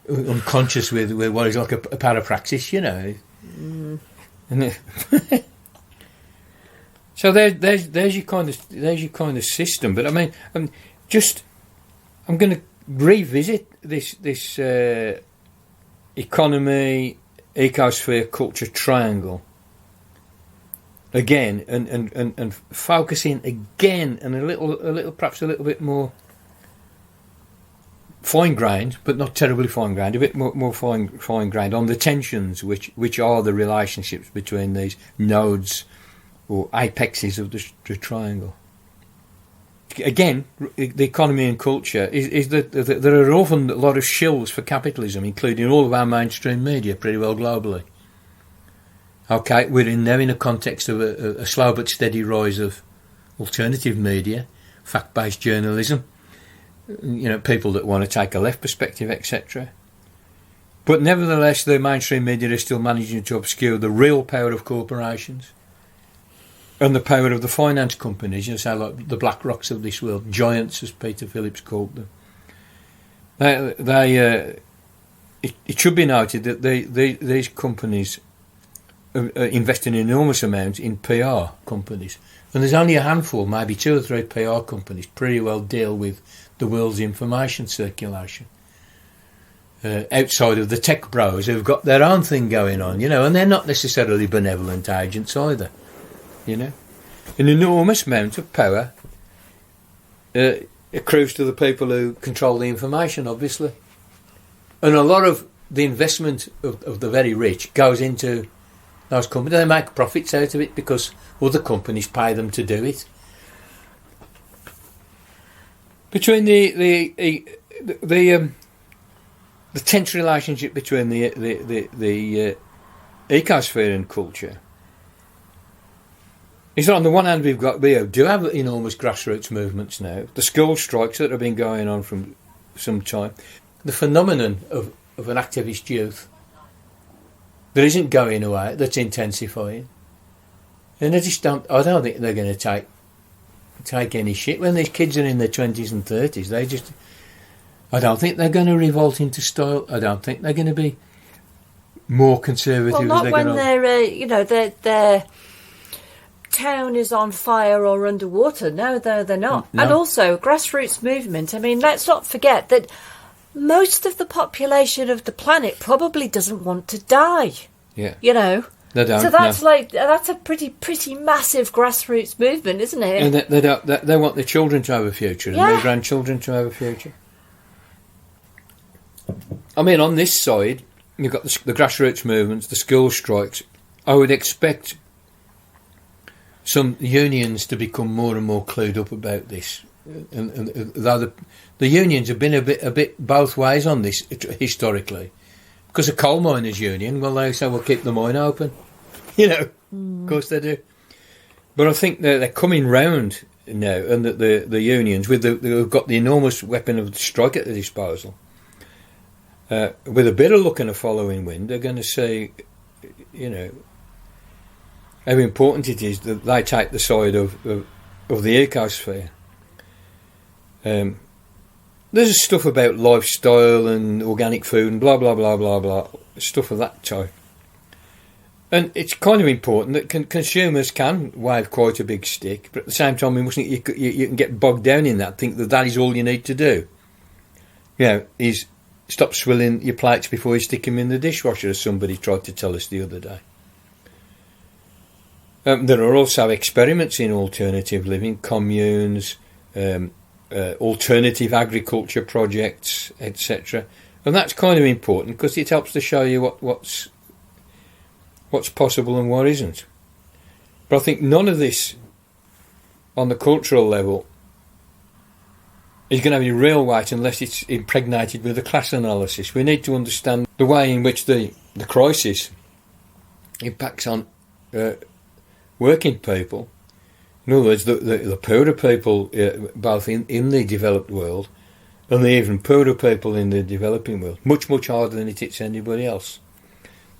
unconscious with what is like a parapraxis, you know. So there's your kind of system. But I mean, I'm going to revisit this economy, ecosphere, culture triangle again, and focusing again, and a little perhaps a little bit more fine-grained, but not terribly fine-grained, a bit more fine-grained on the tensions which are the relationships between these nodes or apexes of the triangle. Again, the economy and culture is that there are often a lot of shills for capitalism, including all of our mainstream media, pretty well globally. Okay, we're now in a context of a slow but steady rise of alternative media, fact-based journalism, you know, people that want to take a left perspective, etc. But nevertheless, the mainstream media is still managing to obscure the real power of corporations and the power of the finance companies, you know, say like the Black Rocks of this world, giants as Peter Phillips called them. It should be noted that these companies are investing enormous amounts in PR companies, and there's only a handful, maybe 2 or 3 PR companies pretty well deal with the world's information circulation. Outside of the tech bros who've got their own thing going on, you know, and they're not necessarily benevolent agents either, you know. An enormous amount of power accrues to the people who control the information, obviously. And a lot of the investment of the very rich goes into those companies. They make profits out of it because other companies pay them to do it. Between the tense relationship between the ecosphere and culture is that on the one hand we do have enormous grassroots movements now. The school strikes that have been going on from some time. The phenomenon of an activist youth that isn't going away, that's intensifying. And I don't think they're going to take any shit when these kids are in their 20s and 30s. I don't think they're going to revolt into style. I don't think they're going to be more conservative. Well, not when their town is on fire or underwater. No, they're not. No. And also, grassroots movement. I mean, let's not forget that most of the population of the planet probably doesn't want to die. Yeah. You know? They don't. So that's a pretty massive grassroots movement, isn't it? And they want their children to have a future and their grandchildren to have a future. I mean, on this side, you've got the grassroots movements, the school strikes. I would expect some unions to become more and more clued up about this. And the unions have been a bit both ways on this historically. Because a coal miners' union, well, they say we'll keep the mine open. You know, of course they do. But I think they're coming round now, and that the unions, they've got the enormous weapon of the strike at their disposal. With a bit of luck and a following wind, they're going to say, you know, how important it is that they take the side of the ecosphere. There's stuff about lifestyle and organic food and blah blah blah blah blah, stuff of that type. And it's kind of important that consumers can wave quite a big stick, but at the same time, you can get bogged down in that, think that is all you need to do. You know, is stop swilling your plates before you stick them in the dishwasher, as somebody tried to tell us the other day. There are also experiments in alternative living, communes, alternative agriculture projects, etc. And that's kind of important because it helps to show you what's possible and what isn't. But I think none of this, on the cultural level, is going to have any real weight unless it's impregnated with a class analysis. We need to understand the way in which the crisis impacts on working people. In other words, the poorer people, both in the developed world and the even poorer people in the developing world, much, much harder than it hits anybody else.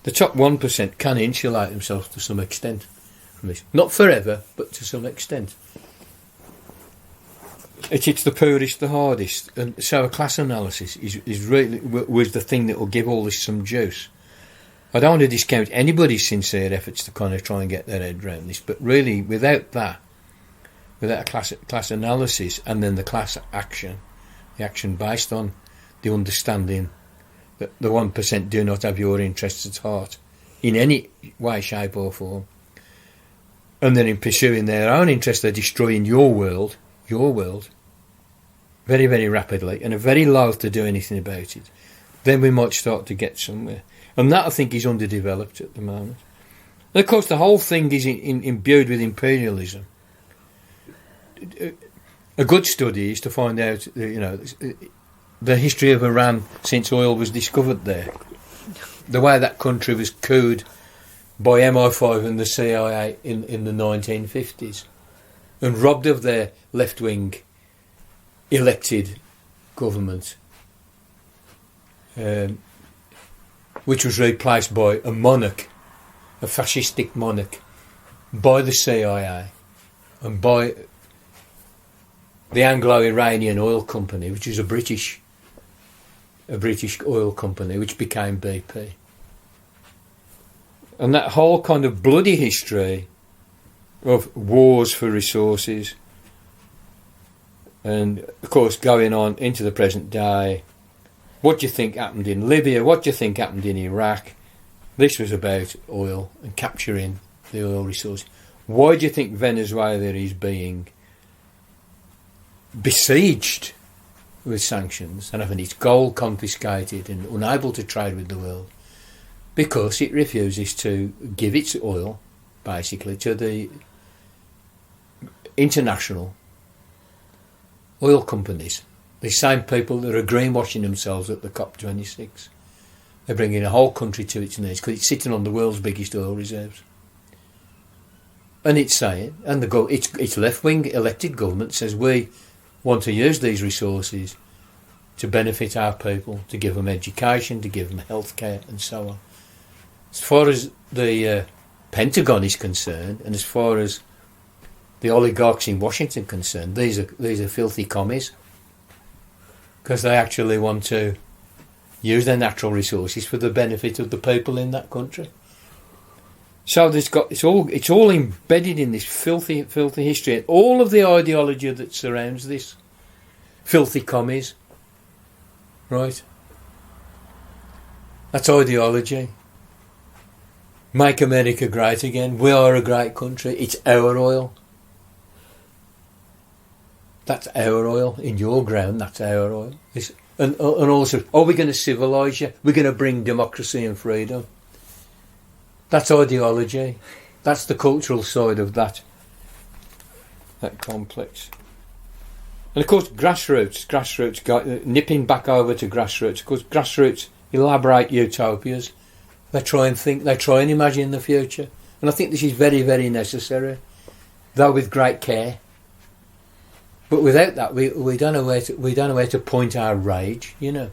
The top 1% can insulate themselves to some extent from this. Not forever, but to some extent. It hits the poorest the hardest, and so a class analysis is really was the thing that will give all this some juice. I don't want to discount anybody's sincere efforts to kind of try and get their head around this, but really without that, without a class analysis and then the class action, the action based on the understanding that the 1% do not have your interests at heart in any way, shape or form, and then in pursuing their own interests they're destroying your world, very, very rapidly and are very loath to do anything about it, then we might start to get somewhere. And that, I think, is underdeveloped at the moment. And of course, the whole thing is imbued with imperialism. A good study is to find out, the history of Iran since oil was discovered there. The way that country was couped by MI5 and the CIA in the 1950s and robbed of their left-wing elected government, which was replaced by a monarch, a fascistic monarch, by the CIA and by the Anglo-Iranian Oil Company, which is a British oil company, which became BP. And that whole kind of bloody history of wars for resources, and of course going on into the present day. What do you think happened in Libya? What do you think happened in Iraq? This was about oil and capturing the oil resource. Why do you think Venezuela is being besieged with sanctions and having its gold confiscated and unable to trade with the world? Because it refuses to give its oil, basically, to the international oil companies. The same people that are greenwashing themselves at the COP26. They're bringing a whole country to its knees because it's sitting on the world's biggest oil reserves. And it's saying, and its left-wing elected government says, we want to use these resources to benefit our people, to give them education, to give them healthcare, and so on. As far as the Pentagon is concerned, and as far as the oligarchs in Washington are concerned, these are filthy commies, because they actually want to use their natural resources for the benefit of the people in that country. So it's all embedded in this filthy history, and all of the ideology that surrounds this. Filthy commies, right? That's ideology. Make America great again. We are a great country. It's our oil. That's our oil. In your ground, that's our oil. And also, are we going to civilise you? We're going to bring democracy and freedom. That's ideology. That's the cultural side of that complex. And of course, grassroots, nipping back over to grassroots. Of course, grassroots elaborate utopias. They try and imagine the future. And I think this is very, very necessary, though with great care. But without that, we don't know where to point our rage, you know.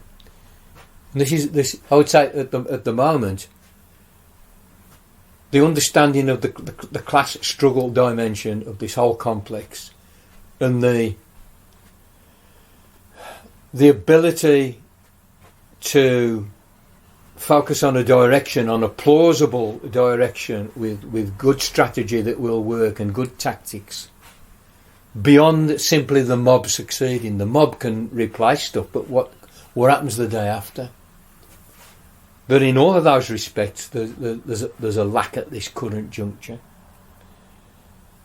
And this I would say at the moment, the understanding of the class struggle dimension of this whole complex, and the ability to focus on a direction, on a plausible direction with good strategy that will work and good tactics, beyond simply the mob succeeding. The mob can replace stuff, but what happens the day after? But in all of those respects, there's a lack at this current juncture.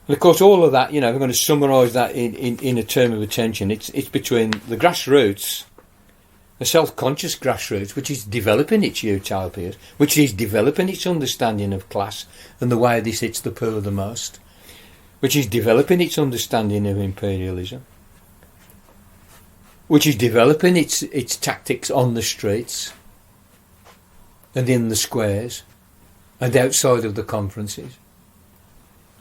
And of course, all of that, you know, we're going to summarise that in a term of attention. It's between the grassroots, a self-conscious grassroots, which is developing its utopias, which is developing its understanding of class and the way this hits the poor the most, which is developing its understanding of imperialism, which is developing its tactics on the streets and in the squares and outside of the conferences.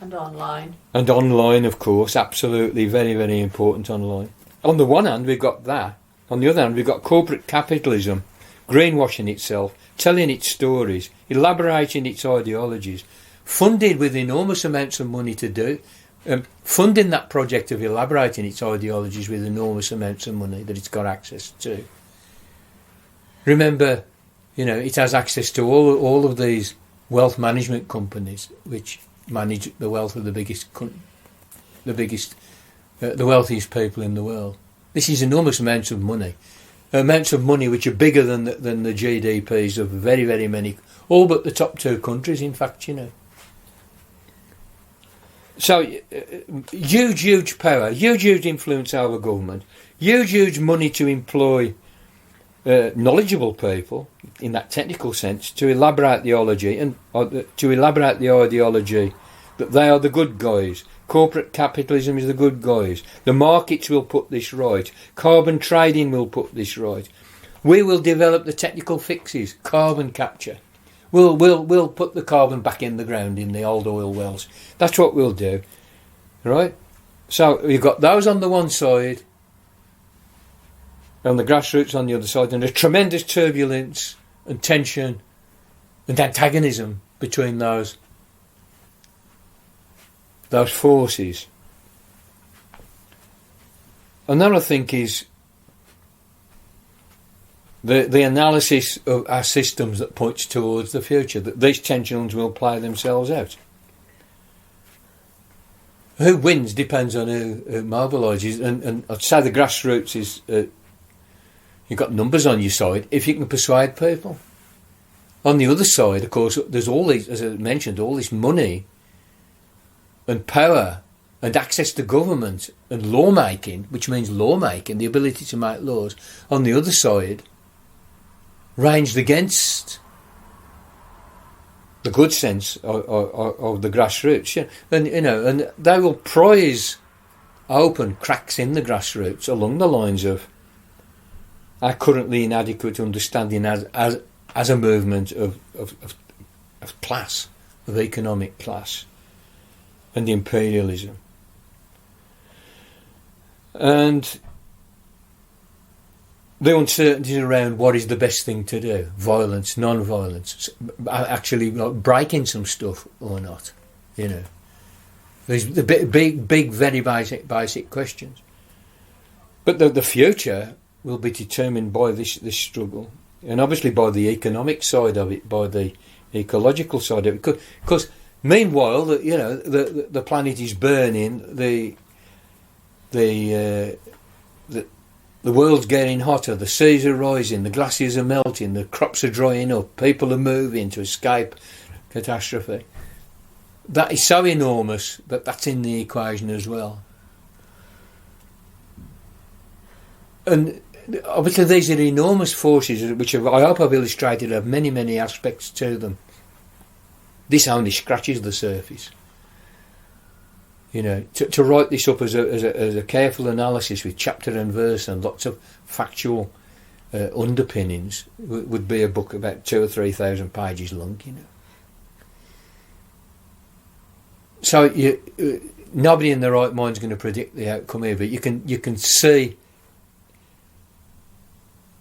And online. And online, of course, absolutely, very, very important online. On the one hand, we've got that. On the other hand, we've got corporate capitalism greenwashing itself, telling its stories, elaborating its ideologies, funded with enormous amounts of money to do, funding that project of elaborating its ideologies with enormous amounts of money that it's got access to. Remember, you know, it has access to all of these wealth management companies which manage the wealth of the wealthiest people in the world. This is enormous amounts of money which are bigger than the GDPs of very, very many, all but the top two countries, in fact, you know. So, huge power, huge influence over government, huge money to employ knowledgeable people, in that technical sense, to elaborate the ideology that they are the good guys. Corporate capitalism is the good guys. The markets will put this right. Carbon trading will put this right. We will develop the technical fixes. Carbon capture. We'll put the carbon back in the ground in the old oil wells. That's what we'll do, right? So you've got those on the one side, and the grassroots on the other side, and a tremendous turbulence and tension and antagonism between those forces. And then I think is the analysis of our systems that points towards the future, that these tensions will play themselves out. Who wins depends on who mobilises, and I'd say the grassroots is, you've got numbers on your side if you can persuade people. On the other side, of course, there's all these, as I mentioned, all this money and power and access to government and lawmaking, which means lawmaking, the ability to make laws, on the other side, ranged against the good sense of the grassroots. Yeah. And, you know, and they will prize open cracks in the grassroots along the lines of our currently inadequate understanding as a movement of class, of economic class, and imperialism. And the uncertainty around what is the best thing to do, violence, non-violence, actually breaking some stuff or not, you know. There's the big, very basic questions. But the future will be determined by this struggle, and obviously by the economic side of it, by the ecological side of it, because meanwhile, the planet is burning, the world's getting hotter, the seas are rising, the glaciers are melting, the crops are drying up, people are moving to escape catastrophe. That is so enormous that that's in the equation as well. And obviously these are enormous forces which I hope I've illustrated have many, many aspects to them. This only scratches the surface. You know, to write this up as a careful analysis with chapter and verse and lots of factual underpinnings would be a book about 2,000 or 3,000 pages long. You know, so nobody in their right mind is going to predict the outcome here, but you can see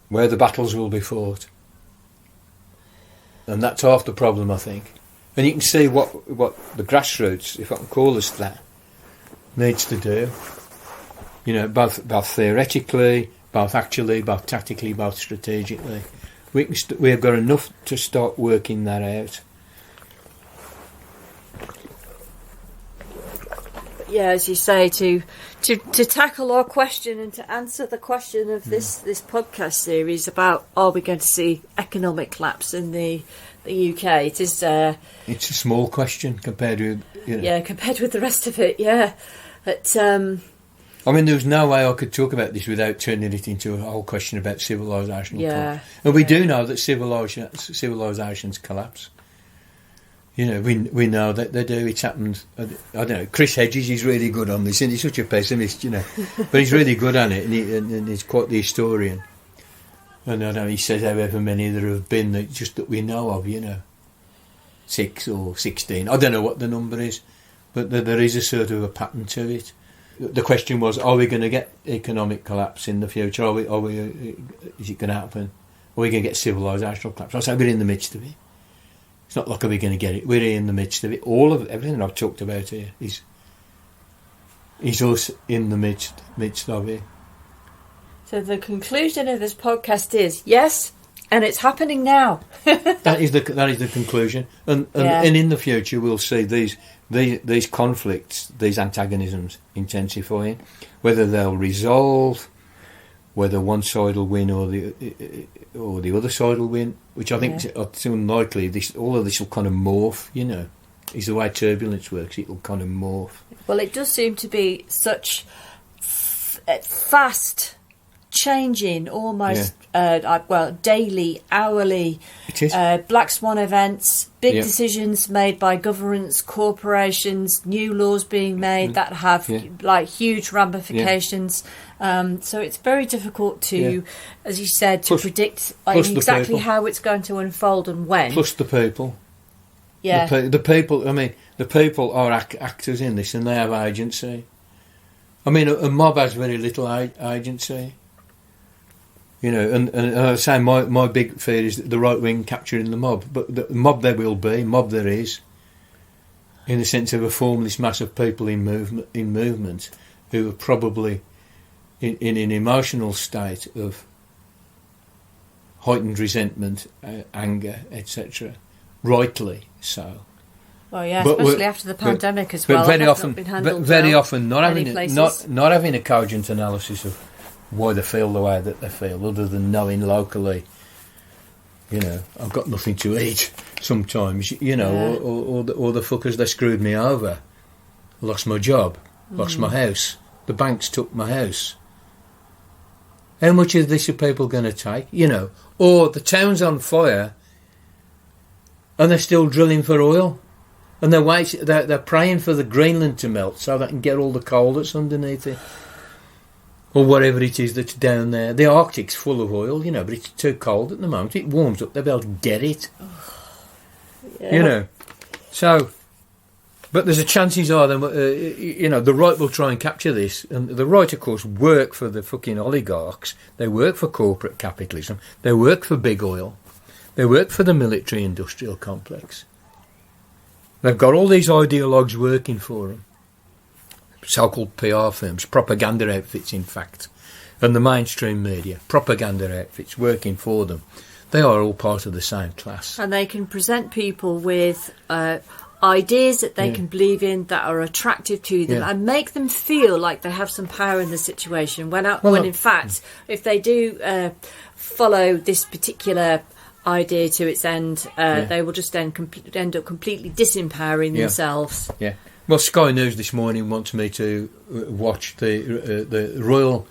where the battles will be fought, and that's half the problem, I think. And you can see what the grassroots, if I can call us that, needs to do. You know, both theoretically, both actually, both tactically, both strategically. We've got enough to start working that out. Yeah, as you say, to tackle our question and to answer the question of this podcast series about are we going to see economic collapse in the UK? It's a small question compared with compared with the rest of it. Yeah, but I mean, there's no way I could talk about this without turning it into a whole question about civilisational collapse. And we do know that civilisations collapse. You know, we know that they do. It's happened. I don't know. Chris Hedges is really good on this, and he's such a pessimist, you know, but he's really good on it, and he's quite the historian. And I know he says however many there have been that we know of, you know, 6 or 16. I don't know what the number is, but there is a sort of a pattern to it. The question was: are we going to get economic collapse in the future? Is it going to happen? Are we going to get civilisational collapse? I say we're in the midst of it. It's not like we're going to get it. We're in the midst of it. Everything I've talked about here is us in the midst of it. So the conclusion of this podcast is yes, and it's happening now. that is the conclusion, and in the future we'll see these conflicts, these antagonisms intensifying. Whether they'll resolve, whether one side will win or the other side will win, which I think is unlikely. All of this will kind of morph, you know. Is the way turbulence works. It will kind of morph. Well, it does seem to be such fast changing, almost daily, hourly. It is. Black swan events, big decisions made by governments, corporations, new laws being made that have like huge ramifications. So it's very difficult to, as you said, to predict exactly how it's going to unfold and when. Plus the people. Yeah. The people. I mean, the people are actors in this, and they have agency. I mean, a mob has very little agency. You know, and I say my big fear is the right wing capturing the mob, but the mob there will be, mob there is, in the sense of a formless mass of people in movement who are probably in an emotional state of heightened resentment, anger, etc. Rightly so. Well, yeah, especially after the pandemic as well. But very often, not having a cogent analysis of why they feel the way that they feel, other than knowing locally, you know, I've got nothing to eat sometimes, you know, or the fuckers, they screwed me over, lost my job, lost my house, the banks took my house. How much of this are people going to take, you know? Or the town's on fire and they're still drilling for oil, and they're praying for the Greenland to melt so they can get all the coal that's underneath it. Or whatever it is that's down there. The Arctic's full of oil, you know, but it's too cold at the moment. It warms up, they'll be able to get it. You know. So, but there's a chances are, you know, the right will try and capture this. And the right, of course, work for the fucking oligarchs. They work for corporate capitalism. They work for big oil. They work for the military-industrial complex. They've got all these ideologues working for them. So-called PR firms, propaganda outfits, in fact, and the mainstream media, propaganda outfits working for them. They are all part of the same class. And they can present people with ideas that they can believe in, that are attractive to them, and make them feel like they have some power in the situation, when in fact, if they do follow this particular idea to its end, they will just end up completely disempowering themselves. Yeah. Well, Sky News this morning wants me to watch the Royal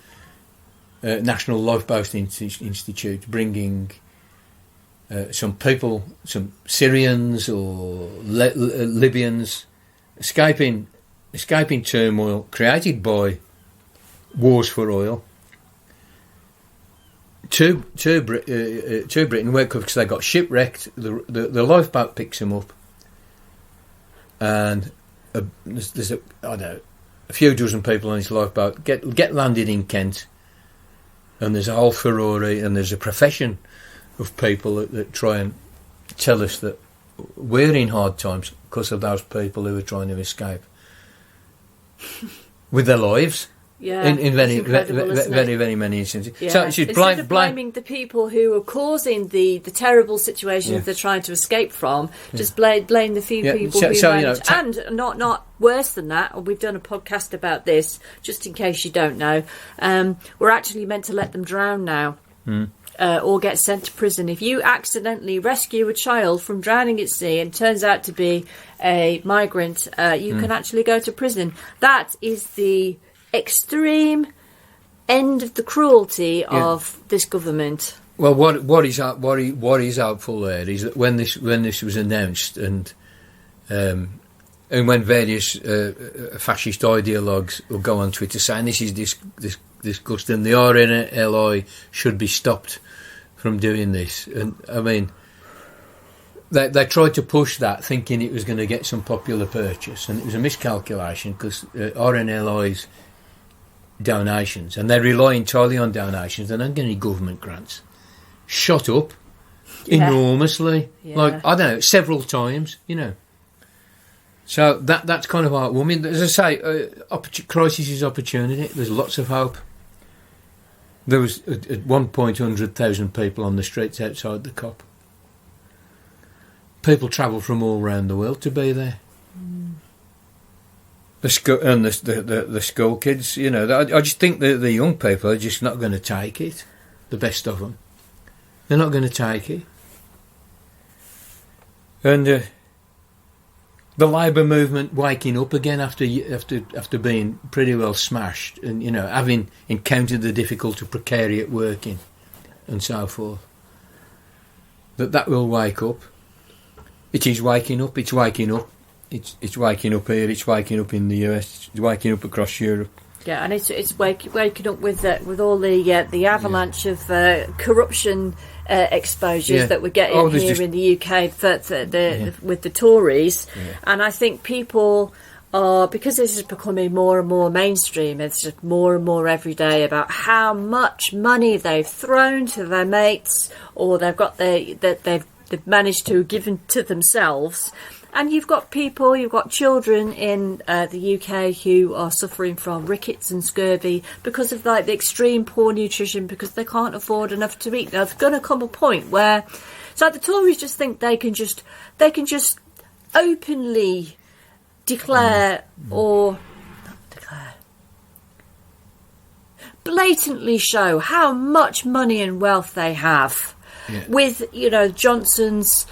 National Lifeboat Institute bringing some people, some Syrians or Libyans, escaping turmoil created by wars for oil, to Britain, because they got shipwrecked. The lifeboat picks them up, and there's a few dozen people on this lifeboat get landed in Kent, and there's a whole Ferrari, and there's a profession of people that try and tell us that we're in hard times because of those people who are trying to escape with their lives. Yeah, in very, it's very many instances. Yeah. So she's Instead of blaming the people who are causing the terrible situations they're trying to escape from, just blame the few people who manage. And not worse than that, and we've done a podcast about this, just in case you don't know, we're actually meant to let them drown now. Or get sent to prison. If you accidentally rescue a child from drowning at sea and turns out to be a migrant, you can actually go to prison. That is the extreme end of the cruelty of this government. Well, what is hopeful there is that when this was announced and when various fascist ideologues will go on Twitter saying this is disgusting, the RNLI should be stopped from doing this, and I mean they tried to push that thinking it was going to get some popular purchase, and it was a miscalculation because RNLI's donations, and they rely entirely on donations. They don't get any government grants. Shot up enormously, like I don't know, several times, you know. So that's kind of heartwarming. I mean, as I say, crisis is opportunity. There's lots of hope. There was at one point 100,000 people on the streets outside the COP. People travel from all around the world to be there. The school and the school kids, you know. I just think that the young people are just not going to take it. The best of them, they're not going to take it. And the Labour movement waking up again after being pretty well smashed, and you know, having encountered the difficult, precariat working, and so forth. That will wake up. It is waking up. It's waking up. It's waking up here. It's waking up in the US. It's waking up across Europe. Yeah, and it's waking up with all the avalanche of corruption exposures that we're getting here in the UK with the Tories. Yeah. And I think people are, because this is becoming more and more mainstream, it's just more and more every day about how much money they've thrown to their mates, or they've managed to give to themselves. And you've got children in the UK who are suffering from rickets and scurvy because of the extreme poor nutrition, because they can't afford enough to eat. There's going to come a point where, so the Tories just think they can just openly blatantly show how much money and wealth they have with, Johnson's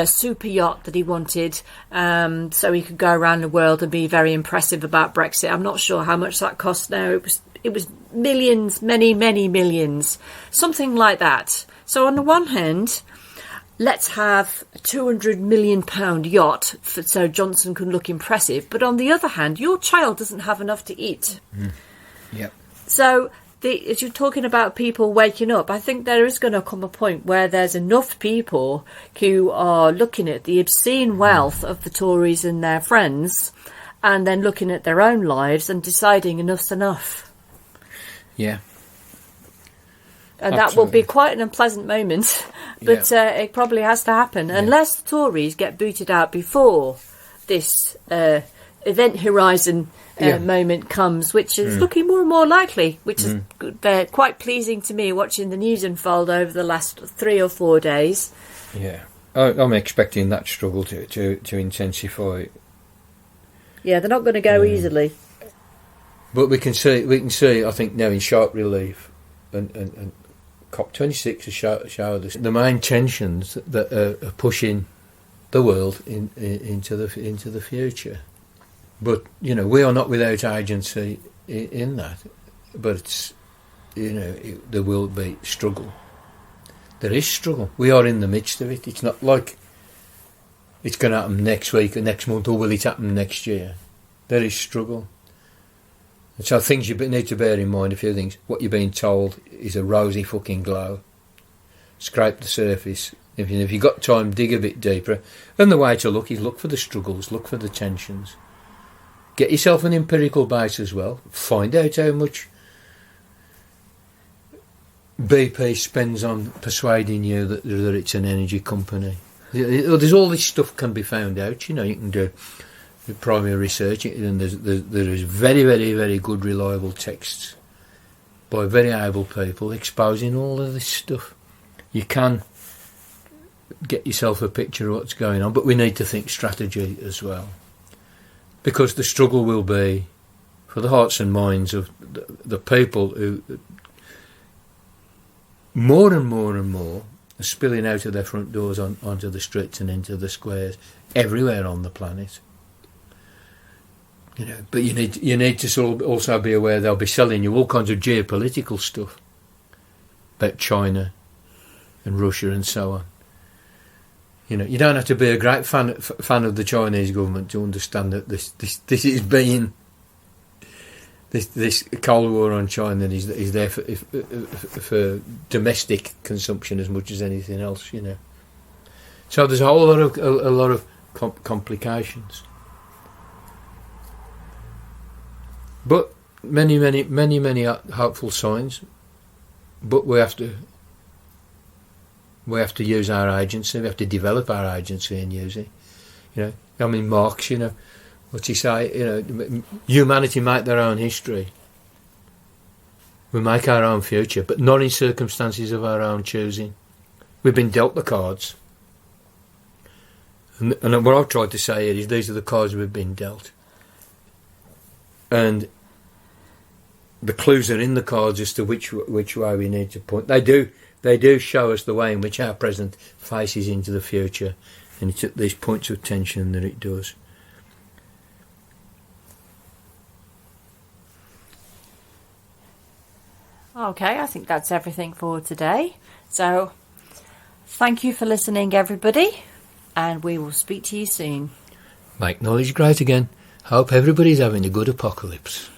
super yacht that he wanted, so he could go around the world and be very impressive about Brexit. I'm not sure how much that cost now. It was millions, many millions, something like that. So on the one hand, let's have a £200 million yacht so Johnson can look impressive, but on the other hand, your child doesn't have enough to eat. Yep. So as you're talking about people waking up, I think there is going to come a point where there's enough people who are looking at the obscene wealth of the Tories and their friends, and then looking at their own lives and deciding enough's enough. Yeah. And that will be quite an unpleasant moment, but it probably has to happen, unless the Tories get booted out before this event horizon moment comes, which is looking more and more likely, which is quite pleasing to me watching the news unfold over the last 3 or 4 days. Yeah, I'm expecting that struggle to intensify. Yeah, they're not going to go easily. But we can see, I think, now in sharp relief, and COP26 has showed us the main tensions that are pushing the world into the future. But, we are not without agency in that. But it's, there will be struggle. There is struggle. We are in the midst of it. It's not like it's going to happen next week or next month, or will it happen next year? There is struggle. And so things you need to bear in mind, a few things. What you're being told is a rosy fucking glow. Scrape the surface. If you've got time, dig a bit deeper. And the way to look is look for the struggles, look for the tensions. Get yourself an empirical base as well. Find out how much BP spends on persuading you that it's an energy company. There's all this stuff can be found out. You know, you can do primary research, and there is very, very, very good, reliable texts by very able people exposing all of this stuff. You can get yourself a picture of what's going on, but we need to think strategy as well, because the struggle will be for the hearts and minds of the people who more and more and more are spilling out of their front doors onto the streets and into the squares everywhere on the planet. You know, but you need to sort of also be aware they'll be selling you all kinds of geopolitical stuff about China and Russia and so on. You know, you don't have to be a great fan of the Chinese government to understand that this is being this Cold War on China is there for domestic consumption as much as anything else. You know, so there's a lot of complications. But many hopeful signs. But we have to use our agency. We have to develop our agency and use it. You know, I mean, Marx. You know, what's he say? You know, humanity make their own history. We make our own future, but not in circumstances of our own choosing. We've been dealt the cards, and what I've tried to say here is these are the cards we've been dealt, and the clues are in the cards as to which way we need to point. They do show us the way in which our present faces into the future, and it's at these points of tension that it does. Okay, I think that's everything for today. So, thank you for listening, everybody, and we will speak to you soon. Make knowledge great again. Hope everybody's having a good apocalypse.